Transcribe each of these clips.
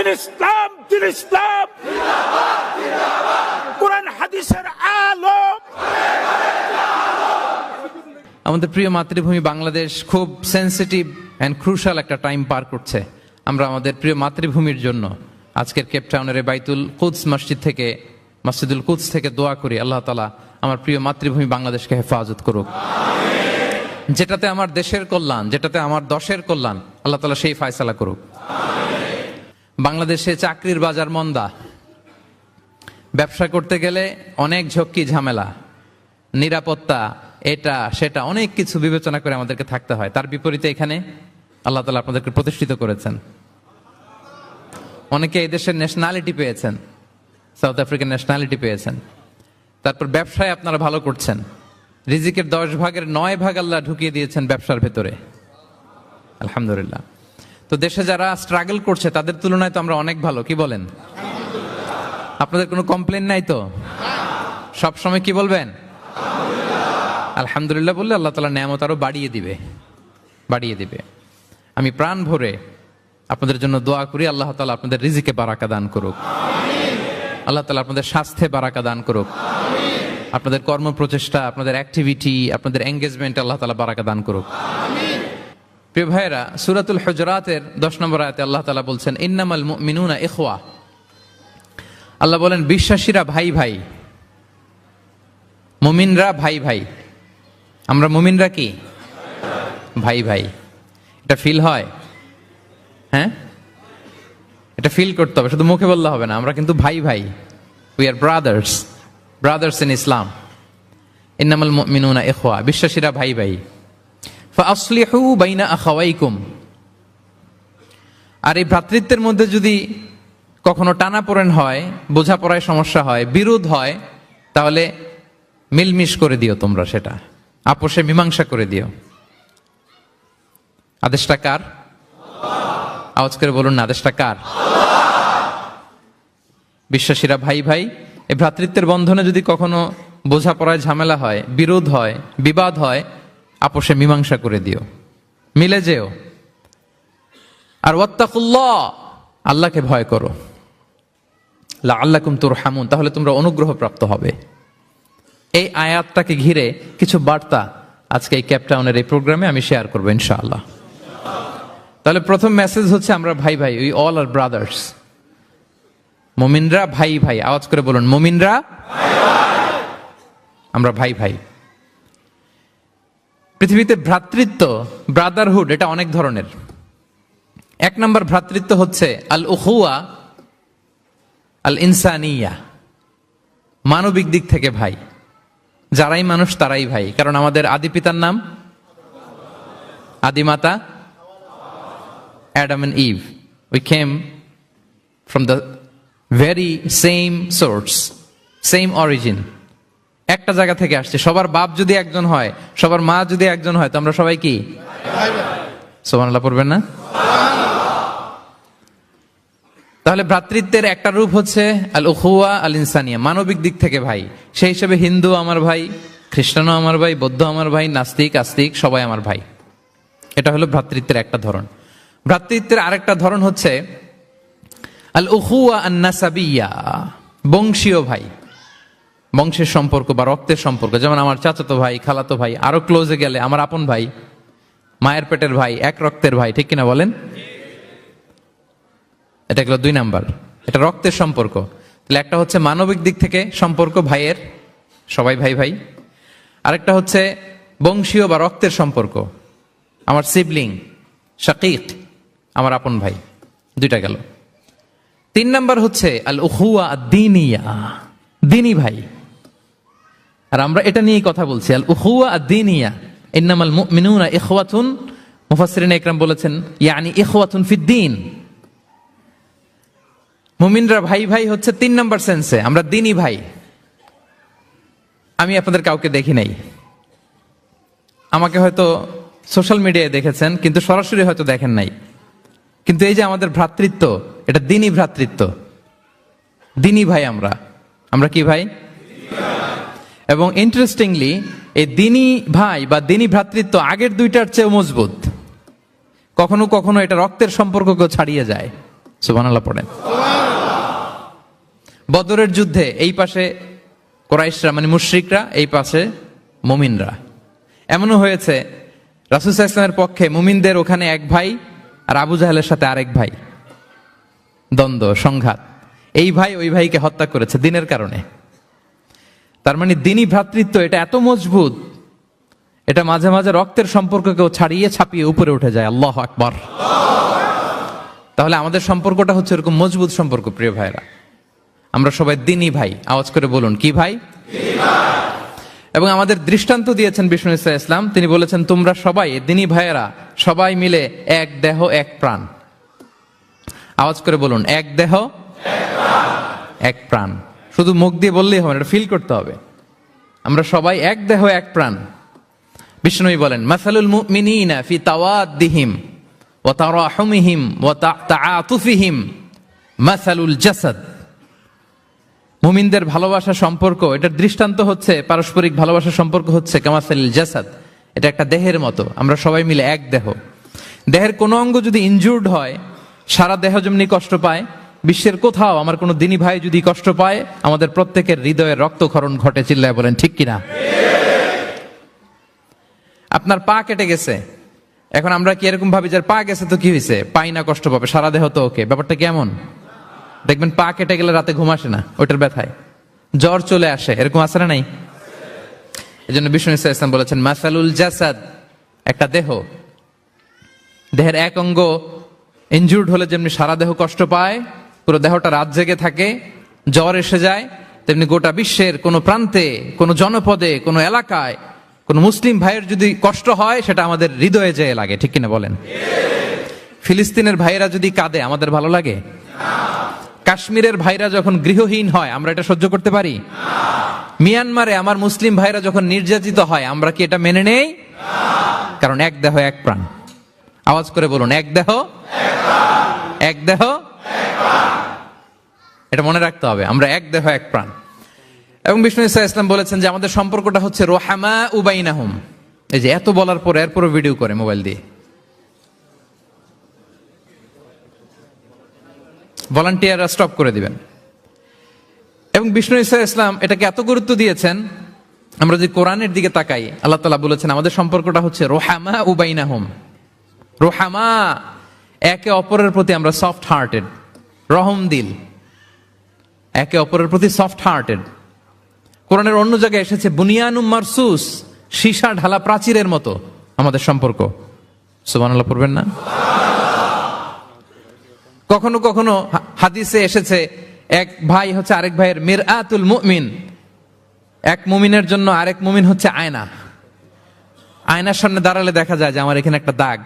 দিন ইসলাম, দিন ইসলাম, কোরআন হাদিসের আলো। আমাদের প্রিয় মাতৃভূমি বাংলাদেশ খুব সেন্সিটিভ অ্যান্ড ক্রুশাল একটা টাইম পার করছে। আমরা আমাদের প্রিয় মাতৃভূমির জন্য আজকের কেপটাউনের বাইতুল কুদস মসজিদ থেকে, মসজিদুল কুদস থেকে দোয়া করি আল্লাহ তাআলা আমার প্রিয় মাতৃভূমি বাংলাদেশকে হেফাজত করুক। যেটাতে আমার দেশের কল্যাণ, যেটাতে আমার দশের কল্যাণ, আল্লাহ তাআলা সেই ফয়সালা করুক। বাংলাদেশে চাকরির বাজার মন্দা, ব্যবসা করতে গেলে অনেক ঝক্কি ঝামেলা, নিরাপত্তা, এটা সেটা অনেক কিছু বিবেচনা করে আমাদেরকে থাকতে হয়। তার বিপরীতে এখানে আল্লাহ তাআলা আপনাদেরকে প্রতিষ্ঠিত করেছেন। অনেকে এই দেশের ন্যাশনালিটি পেয়েছেন, সাউথ আফ্রিকান ন্যাশনালিটি পেয়েছেন। তারপর ব্যবসায় আপনারা ভালো করছেন, রিজিকের 10 ভাগের 9 ভাগ আল্লাহ ঢুকিয়ে দিয়েছেন ব্যবসার ভেতরে, আলহামদুলিল্লাহ। তো দেশে যারা স্ট্রাগল করছে তাদের তুলনায় তো আমরা অনেক ভালো, কি বলেন? আপনাদের কোনো কমপ্লেন নাই তো? সব সময় কি বলবেন? আলহামদুলিল্লাহ বললে আল্লাহ তাআলা নেয়ামত আরো বাড়িয়ে দিবে। আমি প্রাণ ভরে আপনাদের জন্য দোয়া করি, আল্লাহ তাআলা আপনাদের রিজিকে বারাকা দান করুক, আল্লাহ তাআলা আপনাদের স্বাস্থ্যে বারাকা দান করুক, আপনাদের কর্ম প্রচেষ্টা, আপনাদের অ্যাক্টিভিটি, আপনাদের এঙ্গেজমেন্ট আল্লাহ তাআলা বারাকা দান করুক। প্রিয় ভাইয়েরা, সূরাতুল হুজুরাতের 10 নম্বর আয়াতে আল্লাহ তাআলা বলছেন ইন্নামাল মুমিনুনা ইখওয়া। আল্লাহ বলেন বিশ্বাসীরা ভাই ভাই, মুমিনরা ভাই ভাই। আমরা মুমিনরা কি? ভাই ভাই। এটা ফিল হয়? হ্যাঁ, এটা ফিল করতে হবে, শুধু মুখে বললে হবে না। আমরা কিন্তু ভাই ভাই, উই আর ব্রাদার্স ইন ইসলাম। ইন্নামাল মুমিনুনা ইখওয়া, বিশ্বাসীরা ভাই ভাই। ফাআসলিহু বাইনা আখাওয়াইকুম। আর এই ভ্রাতৃত্বের মধ্যে যদি কখনো টানাপোড়েন হয়, বোঝাপড়ায় সমস্যা হয়, বিরোধ হয়, তাহলে মিলমিশ করে দিও, তোমরা সেটা আপোষে মীমাংসা করে দিও। আদেশটা কার? আওয়াজ করে বলুন না, আদেশটা কার? বিশ্বাসীরা ভাই ভাই। এই ভ্রাতৃত্বের বন্ধনে যদি কখনো বোঝাপড়ায় ঝামেলা হয়, বিরোধ হয়, বিবাদ হয়, আপোষে মীমাংসা করে দিও, মিলে যেও। আর ওয়াত্তাকুল্লাহ, আল্লাহকে ভয় করো, লাআল্লাকুম তুরহামুন, তাহলে তোমরা অনুগ্রহ প্রাপ্ত হবে। এই আয়াতটাকে ঘিরে কিছু বার্তা আজকে এই কেপটাউনের এই প্রোগ্রামে আমি শেয়ার করবো ইনশাআল্লাহ। তাহলে প্রথম মেসেজ হচ্ছে আমরা ভাই ভাই, উই অল আর ব্রাদার্স। মুমিনরা ভাই ভাই, আওয়াজ করে বলুন, মুমিনরা আমরা ভাই ভাই। পৃথিবীতে ভ্রাতৃত্ব, ব্রাদারহুড, এটা অনেক ধরনের। 1 নম্বর ভ্রাতৃত্ব হচ্ছে আল উখুয়া আল ইনসানিয়া, মানবিক দিক থেকে ভাই। যারাই মানুষ তারাই ভাই, কারণ আমাদের আদি পিতার নাম, আদিমাতা Adam and Eve. We came from the very same source, same origin. একটা জায়গা থেকে আসছে। সবার বাপ যদি একজন হয়, সবার মা যদি একজন হয়, তো আমরা সবাই কি? সুবহানাল্লাহ পড়বেন না? তাহলে ভ্রাতৃত্বের একটা রূপ হচ্ছে আল উখুয়া আল ইনসানিয়া, মানবিক দিক থেকে ভাই। সেই হিসেবে হিন্দু আমার ভাই, খ্রিস্টানও আমার ভাই, বৌদ্ধ আমার ভাই, নাস্তিক আস্তিক সবাই আমার ভাই। এটা হলো ভ্রাতৃত্বের একটা ধরন। ভ্রাতৃত্বের আরেকটা ধরন হচ্ছে আল উখুয়া আন নাসাবিয়া, বংশীয় ভাই, বংশের সম্পর্ক বা রক্তের সম্পর্ক। যেমন আমার চাচাতো ভাই, খালাতো ভাই, আরো ক্লোজে গেলে আমার আপন ভাই, মায়ের পেটের ভাই, এক রক্তের ভাই, ঠিক কিনা বলেন? এটা গেল 2 নাম্বার, এটা রক্তের সম্পর্ক। তাহলে একটা হচ্ছে মানবিক দিক থেকে সম্পর্ক ভাইয়ের, সবাই ভাই ভাই। আরেকটা হচ্ছে বংশীয় বা রক্তের সম্পর্ক, আমার সিবলিং, শাকিক, আমার আপন ভাই। 2টা গেল। 3 নাম্বার হচ্ছে আল উখুয়া আদ-দীনিয়া, দ্বীনি ভাই। আর আমরা এটা নিয়েই কথা বলছি, আল উখুয়া আদ-দীনিয়া। ইন্নামাল মুমিনুনা ইখওয়াতুন, মুফাসসিরিন ইকরাম বলেছেন ইয়ানি ইখওয়াতুন ফিদ-দীন। মুমিনরা ভাই ভাই হচ্ছে 3 নাম্বার সেন্সে, আমরা দ্বীনি ভাই। আমি আপনাদের কাউকে দেখি নাই, আমাকে হয়তো সোশ্যাল মিডিয়ায় দেখেছেন, কিন্তু সরাসরি হয়তো দেখেন নাই। কিন্তু এই যে আমাদের ভ্রাতৃত্ব, এটা দ্বীনি ভ্রাতৃত্ব, দ্বীনি ভাই। আমরা কি ভাই? এবং ইন্টারেস্টিংলি এই দ্বীনি ভাই বা দ্বীনি ভ্রাতৃত্ব আগের 2টার চেয়ে মজবুত। কখনো কখনো এটা রক্তের সম্পর্ককেও ছাড়িয়ে যায়। সুবহানাল্লাহ পড়েন। বদরের যুদ্ধে এই পাশে কুরাইশরা মানে মুশরিকরা, এই পাশে মুমিনরা। এমনও হয়েছে রাসূল সাল্লাল্লাহু আলাইহি ওয়াসাল্লামের পক্ষে মুমিনদের ওখানে এক ভাই আর আবু জাহেলের সাথে আরেক ভাই, দ্বন্দ্ব সংঘাত। এই ভাই ওই ভাইকে হত্যা করেছে দিনের কারণে। তার মানে দ্বীনি ভ্রাতৃত্ব এটা এত মজবুত, এটা মাঝে মাঝে রক্তের সম্পর্ককেও ছাড়িয়ে ছাপিয়ে উপরে উঠে যায়। আল্লাহু আকবার। তাহলে আমাদের সম্পর্কটা হচ্ছে এরকম মজবুত সম্পর্ক। প্রিয় ভাইরা, আমরা সবাই দ্বীনি ভাই। আওয়াজ করে বলুন, কি ভাই? এবং আমাদের দৃষ্টান্ত দিয়েছেন বিষ্ণু ইসা ইসলাম। তিনি বলেছেন, তোমরা সবাই দ্বীনি ভাইয়েরা সবাই মিলে এক দেহ এক প্রাণ। আওয়াজ করে বলুন, এক দেহ এক প্রাণ। শুধু মুখ দিয়ে বললেই হবে, এটা ফিল করতে হবে। আমরা সবাই এক দেহ এক প্রাণ। বিষ্ণুই বলেন, মাসালুল মুমিনিনা ফি তাওয়াদ্দিহিম ওয়া তারাহুমিহিম ওয়া তাআতুফিহিম মাসালুল জাসাদ। মুমিনদের ভালোবাসা সম্পর্ক, এটার দৃষ্টান্ত হচ্ছে পারস্পরিক ভালোবাসার সম্পর্ক হচ্ছে কামাসালিল জাসাদ। এটা একটা দেহের মতো। আমরা সবাই মিলে এক দেহ। দেহের কোনো অঙ্গ যদি ইনজুর্ড হয়, সারা দেহ যেমনি কষ্ট পায়, বিশ্বের কোথাও আমার কোনো দ্বীনি ভাই যদি কষ্ট পায়, আমাদের প্রত্যেকের হৃদয়ের রক্তক্ষরণ ঘটে। চিল্লায় বলেন ঠিক কিনা? আপনার পা কেটে গেছে, এখন আমরা কি এরকম ভাবি যে পা গেছে তো কি হয়েছে, পাই না, কষ্ট পাবে, সারা দেহ তো ওকে। ব্যাপারটা কেমন? দেখবেন পা কেটে গেলে রাতে ঘুম আসে না, ওইটার ব্যথায় জ্বর চলে আসে। এরকম আছে না নাই? এই জন্য বিষ্ণু ইসলাম বলেছেন, মাসালুল জাসাদ, একটা দেহ, দেহের এক অঙ্গ ইনজুর্ড হলে যেমনি সারা দেহ কষ্ট পায়, পুরো দেহটা রাত জেগে থাকে, জ্বর এসে যায়, তেমনি গোটা বিশ্বের কোনো প্রান্তে, কোনো জনপদে, কোনো এলাকায় কোন মুসলিম ভাইয়ের যদি কষ্ট হয়, সেটা আমাদের হৃদয়ে যেয়ে লাগে। ঠিক কিনা বলেন? ফিলিস্তিনের ভাইরা যদি কাঁদে, আমাদের ভালো লাগে? কাশ্মীরের ভাইরা যখন গৃহহীন হয়, আমরা এটা সহ্য করতে পারি? মিয়ানমারে আমার মুসলিম ভাইরা যখন নির্যাতিত হয়, আমরা কি এটা মেনে নেই? কারণ এক দেহ এক প্রাণ। আওয়াজ করে বলুন, এক দেহ এক দেহ। এটা মনে রাখতে হবে, আমরা এক দেহ এক প্রাণ। এবং বিষ্ণু ইসা ইসলাম বলেছেন যে আমাদের সম্পর্কটা হচ্ছে রোহামা উবাইনাহুম। এই যে এত বলার পর এরপরও ভিডিও করে মোবাইল দিয়ে, ভলান্টিয়াররা স্টপ করে দিবেন। এবং বিষ্ণু ইসা ইসলাম এটাকে এত গুরুত্ব দিয়েছেন, আমরা যদি কোরআনের দিকে তাকাই, আল্লাহ তাআলা বলেছেন আমাদের সম্পর্কটা হচ্ছে রোহামা উবাইনাহুম। রোহামা, একে অপরের প্রতি আমরা সফট হার্টেড, রহম দিল, একে অপরের প্রতি সফট হার্টেড। কোরআনের অন্য জায়গায় এসেছে বুনিয়ানুম মারসুস, সীসা ঢালা প্রাচীরের মতো আমাদের সম্পর্ক। সুবহানাল্লাহ পড়বেন না? কখনো কখনো হাদিসে এসেছে এক ভাই হচ্ছে আরেক ভাইয়ের মিরআতুল মুমিন। এক মুমিনের জন্য আরেক মুমিন হচ্ছে আয়না। আয়নার সামনে দাঁড়ালে দেখা যায় যে আমার এখানে একটা দাগ,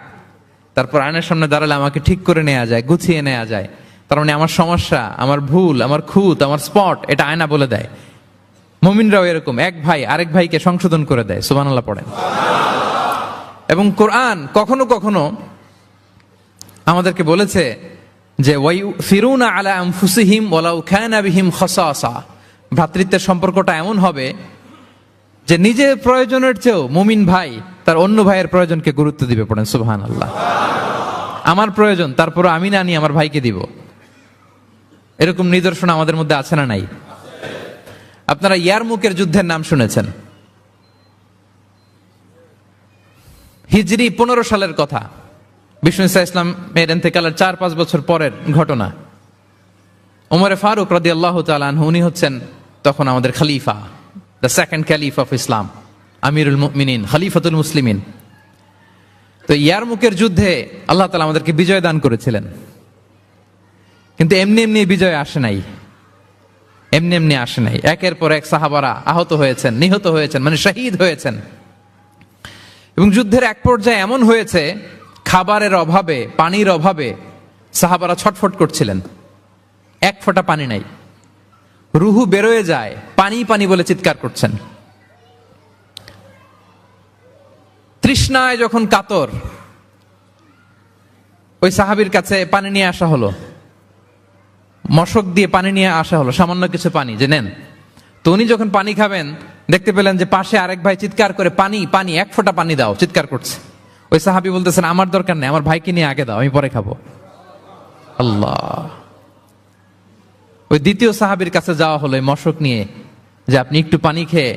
তারপর আয়নার সামনে দাঁড়ালে আমাকে ঠিক করে নেওয়া যায়, গুছিয়ে নেওয়া যায়। তার মানে আমার সমস্যা, আমার ভুল, আমার খুঁত, আমার স্পট, এটা আয়না বলে দেয়। মুমিনরাও এরকম, এক ভাই আরেক ভাইকে সংশোধন করে দেয়। সুবহানাল্লাহ পড়েন। এবং কোরআন কখনো কখনো আমাদেরকে বলেছে যে ওয়ায়ুসিরুনা আলা আনফুসিহিম ওয়ালাউ কানা বিহিম খাসাসা। ভ্রাতৃত্বের সম্পর্কটা এমন হবে যে নিজের প্রয়োজনের চেয়েও মুমিন ভাই তার অন্য ভাইয়ের প্রয়োজনকে গুরুত্ব দিবে। পড়েন সুবহানাল্লাহ। আমার প্রয়োজন, তারপর আমি না নিয়ে আমার ভাইকে দিব। এরকম নিদর্শন আমাদের মধ্যে আছে না নাই? আপনারা ইয়ারমুকের যুদ্ধের নাম শুনেছেন। হিজরি 15 সালের কথা। বিষ্ণু ইসা ইসলাম এর ইন্তেকালের 4-5 বছর পরের ঘটনা। ওমরে ফারুক রাদিয়াল্লাহু তাআলা আনহু, উনি হচ্ছেন তখন আমাদের খলিফা, the second caliph of Islam, আমিরুল মুমিনিন, খলিফাতুল মুসলিমিন। তো ইয়ারমুকের যুদ্ধে আল্লাহ তাআলা আমাদেরকে বিজয় দান করেছিলেন। কিন্তু এমনি এমনি বিজয় আসে নাই, এমনি এমনি আসে নাই। একের পর এক সাহাবারা আহত হয়েছেন, নিহত হয়েছেন, মানে শহীদ হয়েছেন। এবং যুদ্ধের এক পর্যায়ে এমন হয়েছে, খাবারের অভাবে, পানির অভাবে সাহাবারা ছটফট করছিলেন। এক ফোঁটা পানি নাই, রুহু বেরোয় যায়, পানি পানি বলে চিৎকার করছেন। তৃষ্ণায় যখন কাতর, ওই সাহাবীর কাছে পানি নিয়ে আসা হলো, মশক দিয়ে পানি নিয়ে আসা হলো, সামান্য কিছু পানি, যে নেন। তো উনি যখন পানি খাবেন, দেখতে পেলেন যে পাশে আরেক ভাই চিৎকার করে পানি পানি, এক ফোঁটা পানি দাও, চিৎকার করছে। ওই সাহাবী বলতেছেন আমার দরকার নেই, আমার ভাইকে নিয়ে আগে দাও, আমি পরে খাবো। আল্লাহ। ওই দ্বিতীয় সাহাবীর কাছে যাওয়া হলো এই মশক নিয়ে, যে আপনি একটু পানি খেয়ে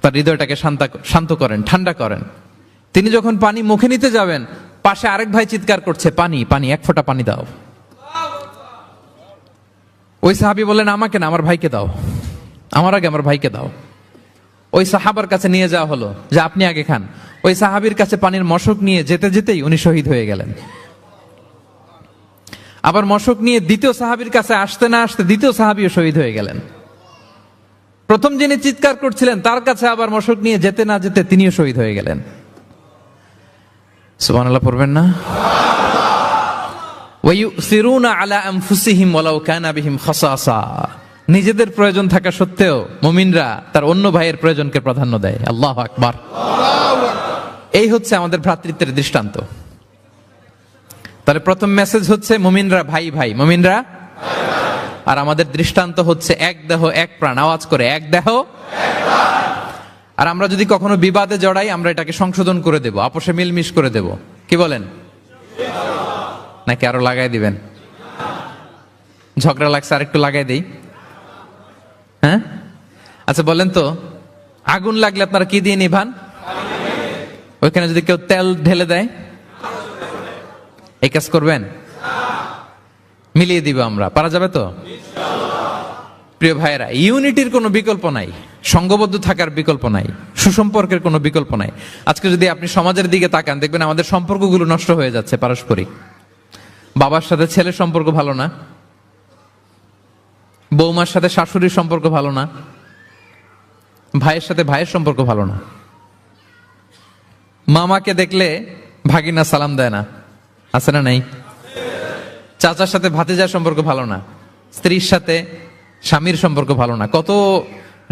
তার হৃদয়টাকে শান্ত করেন, ঠান্ডা করেন। তিনি যখন পানি মুখে নিতে যাবেন, পাশে আরেক ভাই চিৎকার করছে, পানি পানি, এক ফোঁটা পানি দাও। ওই সাহাবী বললেন, আমাকে না, আমার ভাইকে দাও, আমার আগে আমার ভাইকে দাও। ওই সাহাবার কাছে নিয়ে যাওয়া হলো যে আপনি আগে খান। ওই সাহাবীর কাছে পানির মশক নিয়ে যেতে যেতেই উনি শহীদ হয়ে গেলেন। আবার মশক নিয়ে দ্বিতীয় সাহাবীর কাছে আসতে না আসতে দ্বিতীয় সাহাবীও শহীদ হয়ে গেলেন। প্রথম যিনি চিৎকার করছিলেন তার কাছে আবার মশক নিয়ে যেতে না যেতে তিনিও শহীদ হয়ে গেলেন। সুবহানাল্লাহ পড়বেন না? ওয়ায়ুসিরুনা আলা আনফুসিহিম ওয়ালাউ কানা বিহিম খাসাসা। নিজেদের প্রয়োজন থাকা সত্ত্বেও মুমিনরা তার অন্য ভাইয়ের প্রয়োজনকে প্রাধান্য দেয়। আল্লাহু আকবার। এই হচ্ছে আমাদের ভ্রাতৃত্বের দৃষ্টান্ত। তাহলে প্রথম মেসেজ হচ্ছে মুমিনরা ভাই ভাই, মুমিনরা। আর আমাদের দৃষ্টান্ত হচ্ছে এক দেহ এক প্রাণ। আওয়াজ করে, এক দেহ এক প্রাণ। আর আমরা যদি কখনো বিবাদে জড়াই, আমরা এটাকে সংশোধন করে দেব, আপোষে মিলমিশ করে দেব। কি বলেন? নাকি আরো লাগাই দিবেন? ঝগড়া লাগছে, আর একটু লাগাই দেই। হ্যাঁ, আচ্ছা বলেন তো, আগুন লাগলে আপনারা কি দিয়ে নিভান? ওইখানে যদি কেউ তেল ঢেলে দেয়, এই কাজ করবেন? মিলিয়ে দিব আমরা, পারা যাবে তো? প্রিয় ভাইয়েরা, ইউনিটির কোনো বিকল্প নাই, সংঘবদ্ধ থাকার বিকল্প নাই, সুসম্পর্কের কোনো বিকল্প নাই। আজকে যদি আপনি সমাজের দিকে তাকান, দেখবেন আমাদের সম্পর্কগুলো নষ্ট হয়ে যাচ্ছে পারস্পরিক। বাবার সাথে ছেলের সম্পর্ক ভালো না, বৌমার সাথে শাশুড়ির সম্পর্ক ভালো না, ভাইয়ের সাথে ভাইয়ের সম্পর্ক ভালো না, মামাকে দেখলে ভাগিনা সালাম দেয় না, আছে না নাই? চাচার সাথে ভাতিজার সম্পর্ক ভালো না, স্ত্রীর সাথে স্বামীর সম্পর্ক ভালো না। কত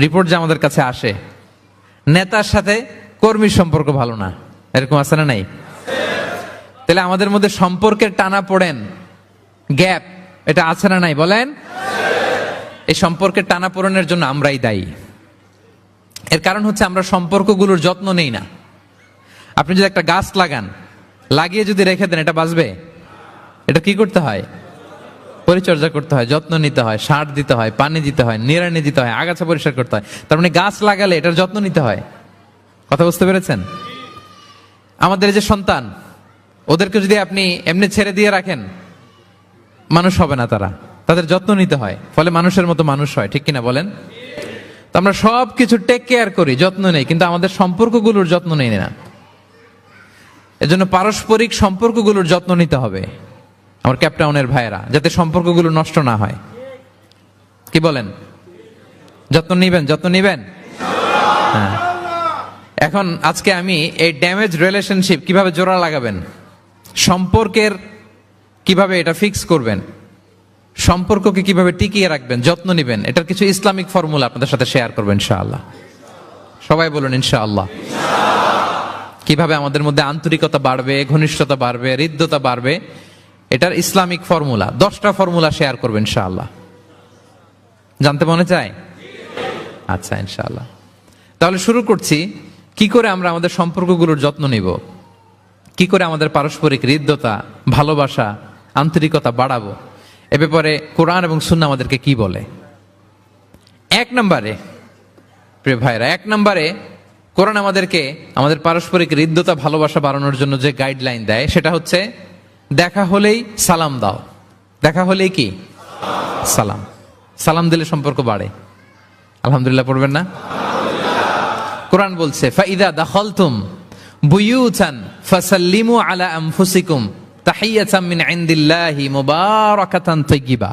রিপোর্ট যে আমাদের কাছে আসে। নেতার সাথে কর্মীর সম্পর্ক ভালো না, এরকম আছে না নাই? তাহলে আমাদের মধ্যে সম্পর্কের টানা পড়েন, গ্যাপ, এটা আছে না নাই বলেন? এই সম্পর্কের টানা পড়েনের জন্য আমরাই দায়ী। এর কারণ হচ্ছে আমরা সম্পর্কগুলোর যত্ন নেই না। আপনি যদি একটা গাছ লাগান, লাগিয়ে যদি রেখে দেন, এটা বাঁচবে? এটা কি করতে হয়? পরিচর্যা করতে হয়, যত্ন নিতে হয়, সার দিতে হয়, পানি দিতে হয়, নিড়ানি দিতে হয়, আগাছা পরিষ্কার করতে হয়। তার মানে গাছ লাগালে এটার যত্ন নিতে হয়। কথা বুঝতে পেরেছেন? আমাদের এই যে সন্তান, ওদেরকে যদি আপনি এমনি ছেড়ে দিয়ে রাখেন, মানুষ হবে না তারা, তাদের যত্ন নিতে হয়, ফলে মানুষের মতো মানুষ হয়। ঠিক কিনা বলেন? তো আমরা সব কিছু টেক কেয়ার করি, যত্ন নেই, কিন্তু আমাদের সম্পর্কগুলোর যত্ন নেই না। এজন্য পারস্পরিক সম্পর্কগুলোর যত্ন নিতে হবে আমার ক্যাপটাউনের ভাইয়েরা, যাতে সম্পর্কগুলো নষ্ট না হয়। কি বলেন? যত্ন নিবেন? যত্ন নিবেন? হ্যাঁ। এখন আজকে আমি এই ড্যামেজ রিলেশনশিপ কিভাবে জোড়া লাগাবেন, সম্পর্কের কিভাবে এটা ফিক্স করবেন, সম্পর্ককে কিভাবে টিকিয়ে রাখবেন, যত্ন নিবেন, এটার কিছু ইসলামিক ফর্মুলা আপনাদের সাথে শেয়ার করবো ইনশাআল্লাহ। সবাই বলুন ইনশাআল্লাহ। কিভাবে আমাদের মধ্যে আন্তরিকতা বাড়বে, ঘনিষ্ঠতা বাড়বে, হৃদ্যতা বাড়বে, এটার ইসলামিক ফর্মুলা 10টা ফর্মুলা শেয়ার করবেন ইনশাআল্লাহ। জানতে মনে চায়? আচ্ছা ইনশাআল্লাহ। তাহলে শুরু করছি, কি করে আমরা আমাদের সম্পর্কগুলোর যত্ন নিব, কি করে আমাদের পারস্পরিক হৃদ্যতা, ভালোবাসা, আন্তরিকতা বাড়াবো, এ ব্যাপারে কোরআন এবং সুন্নাহ আমাদেরকে কি বলে। এক নম্বরে প্রিয় ভাইরা, এক নম্বরে কোরআন আমাদেরকে আমাদের পারস্পরিক হৃদ্যতা, ভালোবাসা বাড়ানোর জন্য যে গাইডলাইন দেয়, সেটা হচ্ছে দেখা হলেই সালাম দাও। দেখা হলেই কি? সালাম। সালাম দিলে সম্পর্ক বাড়ে। আলহামদুলিল্লাহ পড়বেন না? কোরআন বলছে, ফাইদা দাখালতুম বুয়ুতান ফাসাল্লিমু আলা আনফুসিকুম তাহিয়াতাম মিন ইনদিল্লাহি মুবারাকাতান তাইয়্যিবা।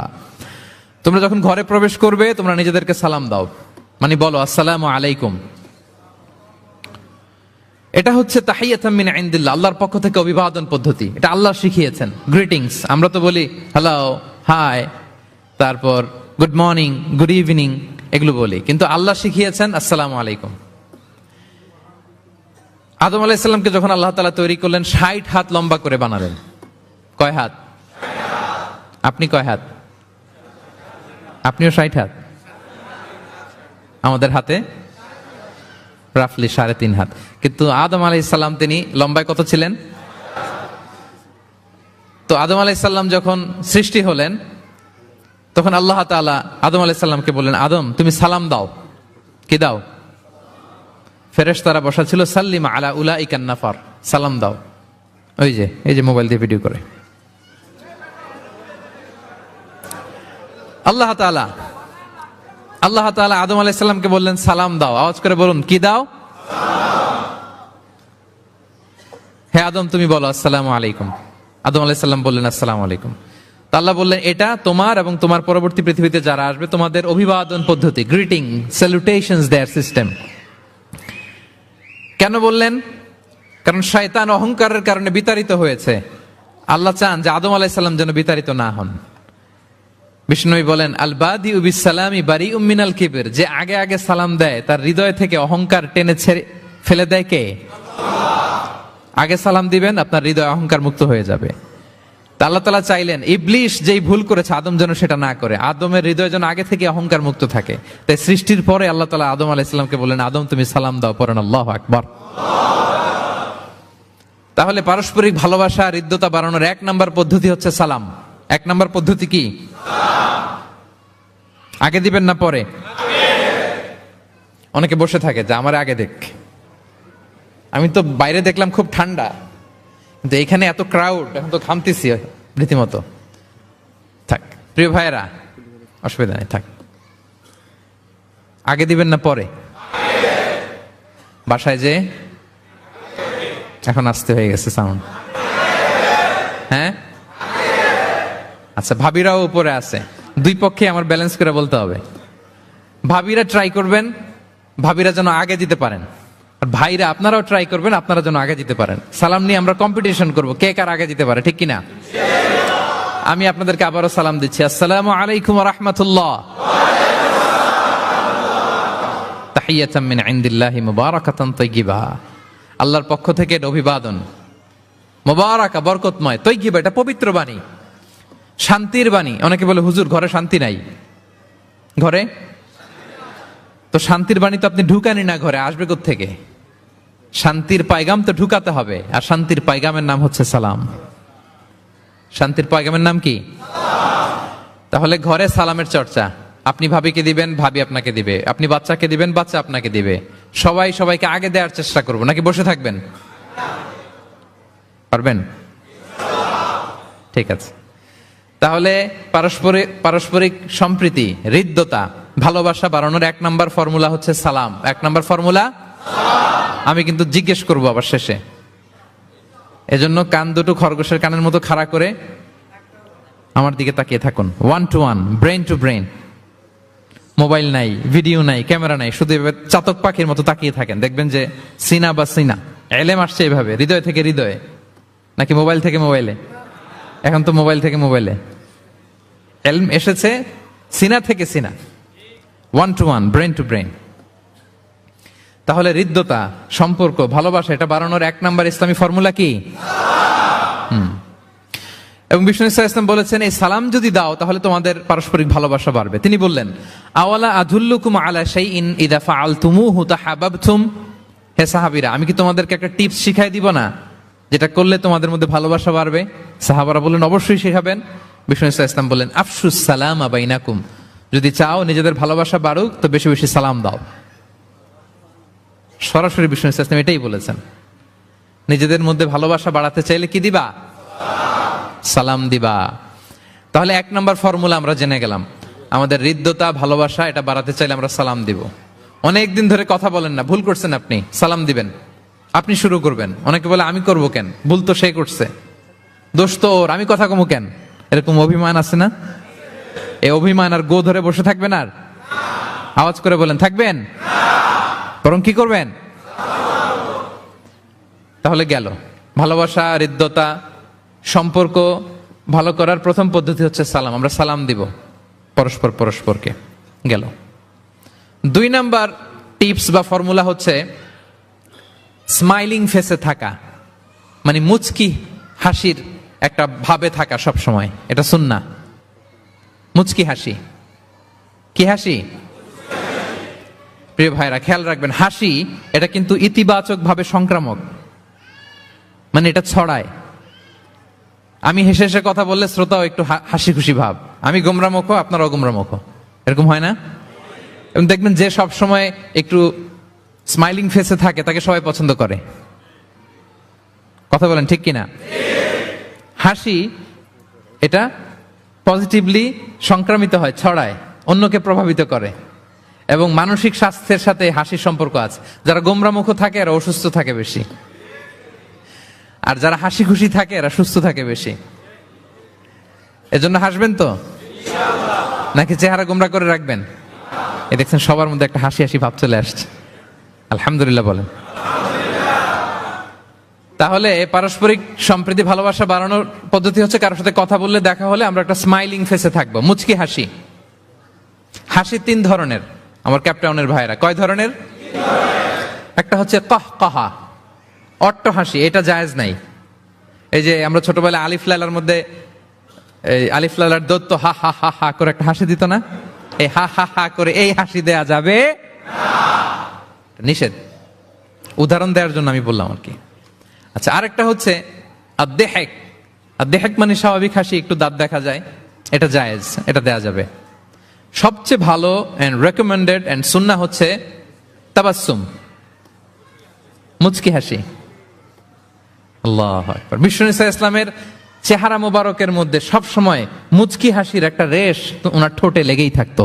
তোমরা যখন ঘরে প্রবেশ করবে, তোমরা নিজেদেরকে সালাম দাও, মানে বলো আসসালামু আলাইকুম। এটা হচ্ছে তাহিয়াতাম মিন ইনদিল্লাহ, আল্লাহর পক্ষ থেকে অভিবাদন পদ্ধতি। এটা আল্লাহ শিখিয়েছেন। গ্রিটিংস আমরা তো বলি হ্যালো, হাই, তারপর গুড মর্নিং, গুড ইভিনিং, এগুলো বলি, কিন্তু আল্লাহ শিখিয়েছেন আসসালামু আলাইকুম। আদম আলাইহিস সালামকে যখন আল্লাহ তাআলা তৈরি করলেন, 60 হাত লম্বা করে বানালেন। কয় হাত? আপনি কয় হাত? আপনিও 60 হাত? আমাদের হাতে রাফলি 3.5 হাত। কিন্তু আদম আলাইহিস সালাম তিনি লম্বায় কত ছিলেন? তো আদম আলাইহিস সালাম যখন সৃষ্টি হলেন, তখন আল্লাহ তাআলা আদম আলাইহিস সালামকে বললেন, আদম তুমি সালাম দাও। কি দাও? ফেরেশতারা বসা ছিল, সাল্লিম আলা উলাইকান নাফার, সালাম দাও। এই যে মোবাইল দিয়ে ভিডিও করে। আল্লাহ তাআলা আদম আলাইহিস সালামকে বললেন সালাম দাও। আওয়াজ করে বলুন, কি দাও? হে আদম তুমি বলো আসসালামু আলাইকুম। আদম আলাইহিস সালাম বললেন আসসালামু আলাইকুম। তা আল্লাহ বললেন, এটা তোমার এবং তোমার পরবর্তী পৃথিবীতে যারা আসবে তোমাদের অভিবাদন পদ্ধতি, গ্রিটিং, স্যালুটেশনস দেয়ার সিস্টেম। কেন বললেন? কারণ শয়তান অহংকারের কারণে বিতাড়িত হয়েছে। আল্লাহ চান যে আদম আলাইহিস সালাম যেন বিতাড়িত না হন। বিষ্ণু বলেন, আল বাদিউ বিস সালামি বারিউম মিনাল কিবর, যে আগে আগে সালাম দেয় তার হৃদয় থেকে অহংকার টেনে ছেড়ে ফেলে দেয় কে? আগে সালাম দিবেন, আপনার হৃদয় অহংকার মুক্ত হয়ে যাবে। তা আল্লাহ তাআলা চাইলেন ইবলিশ যেই ভুল করেছে আদম যেন সেটা না করে, আদমের হৃদয় যেন আগে থেকে অহংকার মুক্ত থাকে। তাই সৃষ্টির পরে আল্লাহ তাআলা আদম আলাইহিস সালামকে বললেন, আদম তুমি সালাম দাও। পড়েন আল্লাহু আকবার। তাহলে পারস্পরিক ভালোবাসা, হৃদ্যতা বাড়ানোর 1 নম্বর পদ্ধতি হচ্ছে সালাম। 1 নম্বর পদ্ধতি কি? আগে দিবেন না পরে? অনেকে বসে থাকে যে আমার আগে দেখ। আমি তো বাইরে দেখলাম খুব ঠান্ডা, কিন্তু এখানে এত ক্রাউড, এখন তো ঘামতেছি রীতিমতো। থাক প্রিয় ভাইয়েরা, অসুবিধা নেই, থাক। আগে দিবেন না পরে? বাসায় যে এখন আসতে হয়ে গেছে সাউন্ড। হ্যাঁ আচ্ছা, ভাবিরাও উপরে আছে। দুই পক্ষে আমার ব্যালেন্স করে বলতে হবে। ভাবিরা ট্রাই করবেন, ভাবিরা যেন আগে দিতে পারেন, আর ভাইরা আপনারাও ট্রাই করবেন, আপনারা যেন আগে দিতে পারেন। সালাম নিয়ে আমরা কম্পিটিশন করব, কে কার আগে দিতে পারে, ঠিক কিনা? আমি আপনাদেরকে আবারও সালাম দিচ্ছি, আসসালামু আলাইকুম ওয়া রাহমাতুল্লাহ। তাহিয়াতাম মিন ইনদিল্লাহি মুবারাকাতান তাইয়্যিবা, আল্লাহর পক্ষ থেকে এর অভিবাদন, মুবারাকা, বরকতময়, তাইয়্যিবা এটা পবিত্র বাণী, শান্তির বাণী। অনেকে বলে হুজুর ঘরে শান্তি নাই। ঘরে তো শান্তির বাণী তো আপনি ঢুকানি না, ঘরে আসবে কোত্থেকে? শান্তির পায়গাম তো ঢুকাতে হবে, আর শান্তির পায়গামের নাম হচ্ছে সালাম। শান্তির পায়গামের নাম কি? তাহলে ঘরে সালামের চর্চা। আপনি ভাবিকে দিবেন, ভাবি আপনাকে দিবে। আপনি বাচ্চাকে দিবেন, বাচ্চা আপনাকে দিবে। সবাই সবাইকে আগে দেওয়ার চেষ্টা করবো, নাকি বসে থাকবেন? পারবেন? ঠিক আছে। তাহলে পারস্পরিক সম্প্রীতি, হৃদ্যতা, ভালোবাসা বাড়ানোর 1 নম্বর ফর্মুলা হচ্ছে সালাম। 1 নম্বর ফর্মুলা। আমি কিন্তু জিজ্ঞেস করবো আবার শেষে, এজন্য কান দুটো খরগোশের কানের মতো খাড়া করে আমার দিকে তাকিয়ে থাকুন। 1 to 1, brain to brain. Mobile নাই, ভিডিও নাই, ক্যামেরা নাই, শুধু এভাবে চাতক পাখির মতো তাকিয়ে থাকেন, দেখবেন যে সিনা বা সিনা এলেম আসছে এইভাবে, হৃদয় থেকে হৃদয়ে, নাকি মোবাইল থেকে মোবাইলে? এখন তো মোবাইল থেকে মোবাইলে এলম এসেছে, সিনা থেকে সিনা, 1 to 1, ব্রেন টু ব্রেন। তাহলে হৃদ্যতা, সম্পর্ক, ভালোবাসা এটা বাড়ানোর 1 নম্বর ইসলামী ফর্মুলা কি? এবং বিষ্ণু ইসলাম বলেছেন, এই সালাম যদি দাও তাহলে তোমাদের পারস্পরিক ভালোবাসা বাড়বে। তিনি বললেন, আওয়ালা আদুল্লুকুম আলা শাইইন ইযা ফাআলতুমুহু তাহাব্বাবতুম। হে সাহাবীরা, আমি কি তোমাদেরকে একটা টিপস শিখাই দিব না, যেটা করলে তোমাদের মধ্যে ভালোবাসা বাড়বে? সাহাবারা বললেন, অবশ্যই শিখাবেন। বিষ্ণু ইসলাম বললেন, আফশুস সালামা বাইনাকুম, যদি চাও নিজেদের ভালোবাসা বাড়ুক তো বেশি বেশি সালাম দাও। সরাসরি বিষ্ণু ইসলাম এটাই বলেছেন। নিজেদের মধ্যে ভালোবাসা বাড়াতে চাইলে কি দিবা? সালাম দিবা। তাহলে 1 নম্বর ফর্মুলা আমরা জেনে গেলাম। আমাদের হৃদ্যতা, ভালোবাসা এটা বাড়াতে চাইলে আমরা সালাম দিব। অনেকদিন ধরে কথা বলেন না, ভুল করছেন আপনি, সালাম দিবেন, আপনি শুরু করবেন। অনেকে বলে আমি করব কেন, ভুল তো সে করছে, দোষ তো ওর, আমি কথা কমু কেন? এরকম অভিমান আছে না? এই অভিমান আর গো ধরে বসে থাকবেন? আর আওয়াজ করে বলেন, থাকবেন? বরং কি করবেন? তাহলে গেল ভালোবাসা, হৃদ্যতা, সম্পর্ক ভালো করার প্রথম পদ্ধতি হচ্ছে সালাম। আমরা সালাম দিব পরস্পরকে। গেল 2 নাম্বার টিপস বা ফর্মুলা হচ্ছে স্মাইলিং ফেসে থাকা, মানে মুচকি হাসির একটা ভাবে থাকা সব সময়। এটা সুন্নাহ। মুচকি হাসি। কি হাসি? প্রিয় ভাইরা খেয়াল রাখবেন, হাসি এটা কিন্তু ইতিবাচক ভাবে সংক্রামক, মানে এটা ছড়ায়। আমি হেসে হেসে কথা বললে শ্রোতাও একটু হাসি খুশি ভাব, আমি গোমরামুখ, আপনারাও গোমরামুখ, এরকম হয় না? এবং দেখবেন যে সব সময় একটু স্মাইলিং ফেসে থাকে তাকে সবাই পছন্দ করে। কথা বলেন ঠিক কিনা? হাসি এটা পজিটিভলি সংক্রামিত হয়, ছড়ায়, অন্যকে প্রভাবিত করে, এবং মানসিক স্বাস্থ্যের সাথে হাসির সম্পর্ক আছে। যারা গোমরামুখ থাকে এরা অসুস্থ থাকে বেশি, আর যারা হাসি খুশি থাকে এরা সুস্থ থাকে বেশি। এজন্য হাসবেন তো, নাকি চেহারা গোমরা করে রাখবেন? এই দেখছেন সবার মধ্যে একটা হাসি হাসি ভাব চলে আসছে, আলহামদুলিল্লাহ বলেন। তাহলে পারস্পরিক সম্প্রীতি ভালোবাসা বাড়ানোর পদ্ধতি হচ্ছে কারোর সাথে কথা বললে, দেখা হলে আমরা একটা স্মাইলিং ফেসে থাকবো, মুচকি হাসি। হাসি 3 ধরনের আমার ক্যাপটাউনের ভাইরা। কয় ধরনের? একটা হচ্ছে কাহকাহা, অট্ট হাসি, এটা জায়েজ নাই। এই যে আমরা ছোটবেলায় আলিফ লালার মধ্যে এই আলিফ লালার দত্ত হা হা হা হা করে একটা হাসি দিত না? এই হা হা হা করে এই হাসি দেয়া যাবে না, নিষেধ। উদাহরণ দেওয়ার জন্য আমি বললাম আর কি। আচ্ছা, আরেকটা হচ্ছে আদ-দেহেক। আদ-দেহেক মানে স্বাভাবিক হাসি, একটু দাঁত দেখা যায়, এটা জায়েজ, এটা দেয়া যাবে। সবচেয়ে ভালো এন্ড রেকমেন্ডেড এন্ড সুন্নাহ হচ্ছে তাবাসসুম, মুচকি হাসি। আল্লাহু আকবার। বিষ্ণু ইসলামের চেহারা মোবারকের মধ্যে সব সময় মুচকি হাসির একটা রেশ ওনার ঠোঁটে লেগেই থাকতো।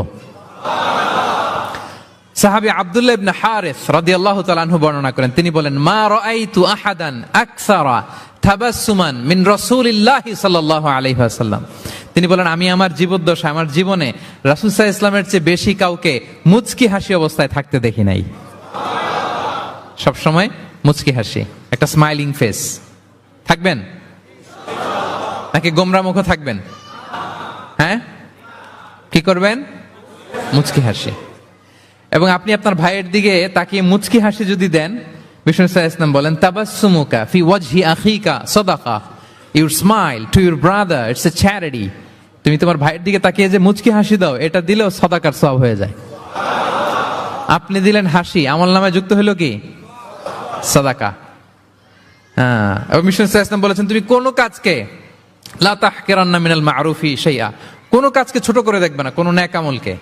সাহাবী আব্দুল্লাহ ইবনে হারিস রাদিয়াল্লাহু তাআলা আনহু বর্ণনা করেন, তিনি বলেন, মা রাআইতু আহাদান আকসারা তাবাসসুমান মিন রাসূলিল্লাহি সাল্লাল্লাহু আলাইহি ওয়াসাল্লাম। তিনি বলেন, আমি আমার জীবদ্দশায়, আমার জীবনে রাসূল সাল্লাল্লাহু আলাইহি ওয়াসাল্লামের চেয়ে বেশি কাউকে মুচকি হাসি অবস্থায় থাকতে দেখি নাই। সব সময় মুচকি হাসি, একটা স্মাইলিং ফেস থাকবেন, নাকি গোমরা মুখ থাকবেন? হ্যাঁ, কি করবেন? মুচকি হাসি। এবং আপনি আপনার ভাইয়ের দিকে তাকিয়ে মুচকি হাসি যদি দেন, বিষ্ণু সাল্লাল্লাহু আলাইহি ওয়াসাল্লাম বলেন, তাবাসসুমুকা ফি ওয়াজহি আখিকা সাদাকা, your smile to your brother it's a charity. তুমি তোমার ভাইয়ের দিকে তাকিয়ে যে মুচকি হাসি দাও, এটা দিলেও সাদাকার সওয়াব হয়ে যায়। আপনি দিলেন হাসি, আমল নামায় যুক্ত হলো কি? সাদাকা। হ্যাঁ, এবং বিষ্ণু সাল্লাল্লাহু আলাইহি ওয়াসাল্লাম বলেছেন, তুমি কোন কাজকে লা তাহকিরান্না মিনাল মারুফি শাইআ, কোন কাজকে ছোট করে দেখবে না, কোন নেক আমলকে।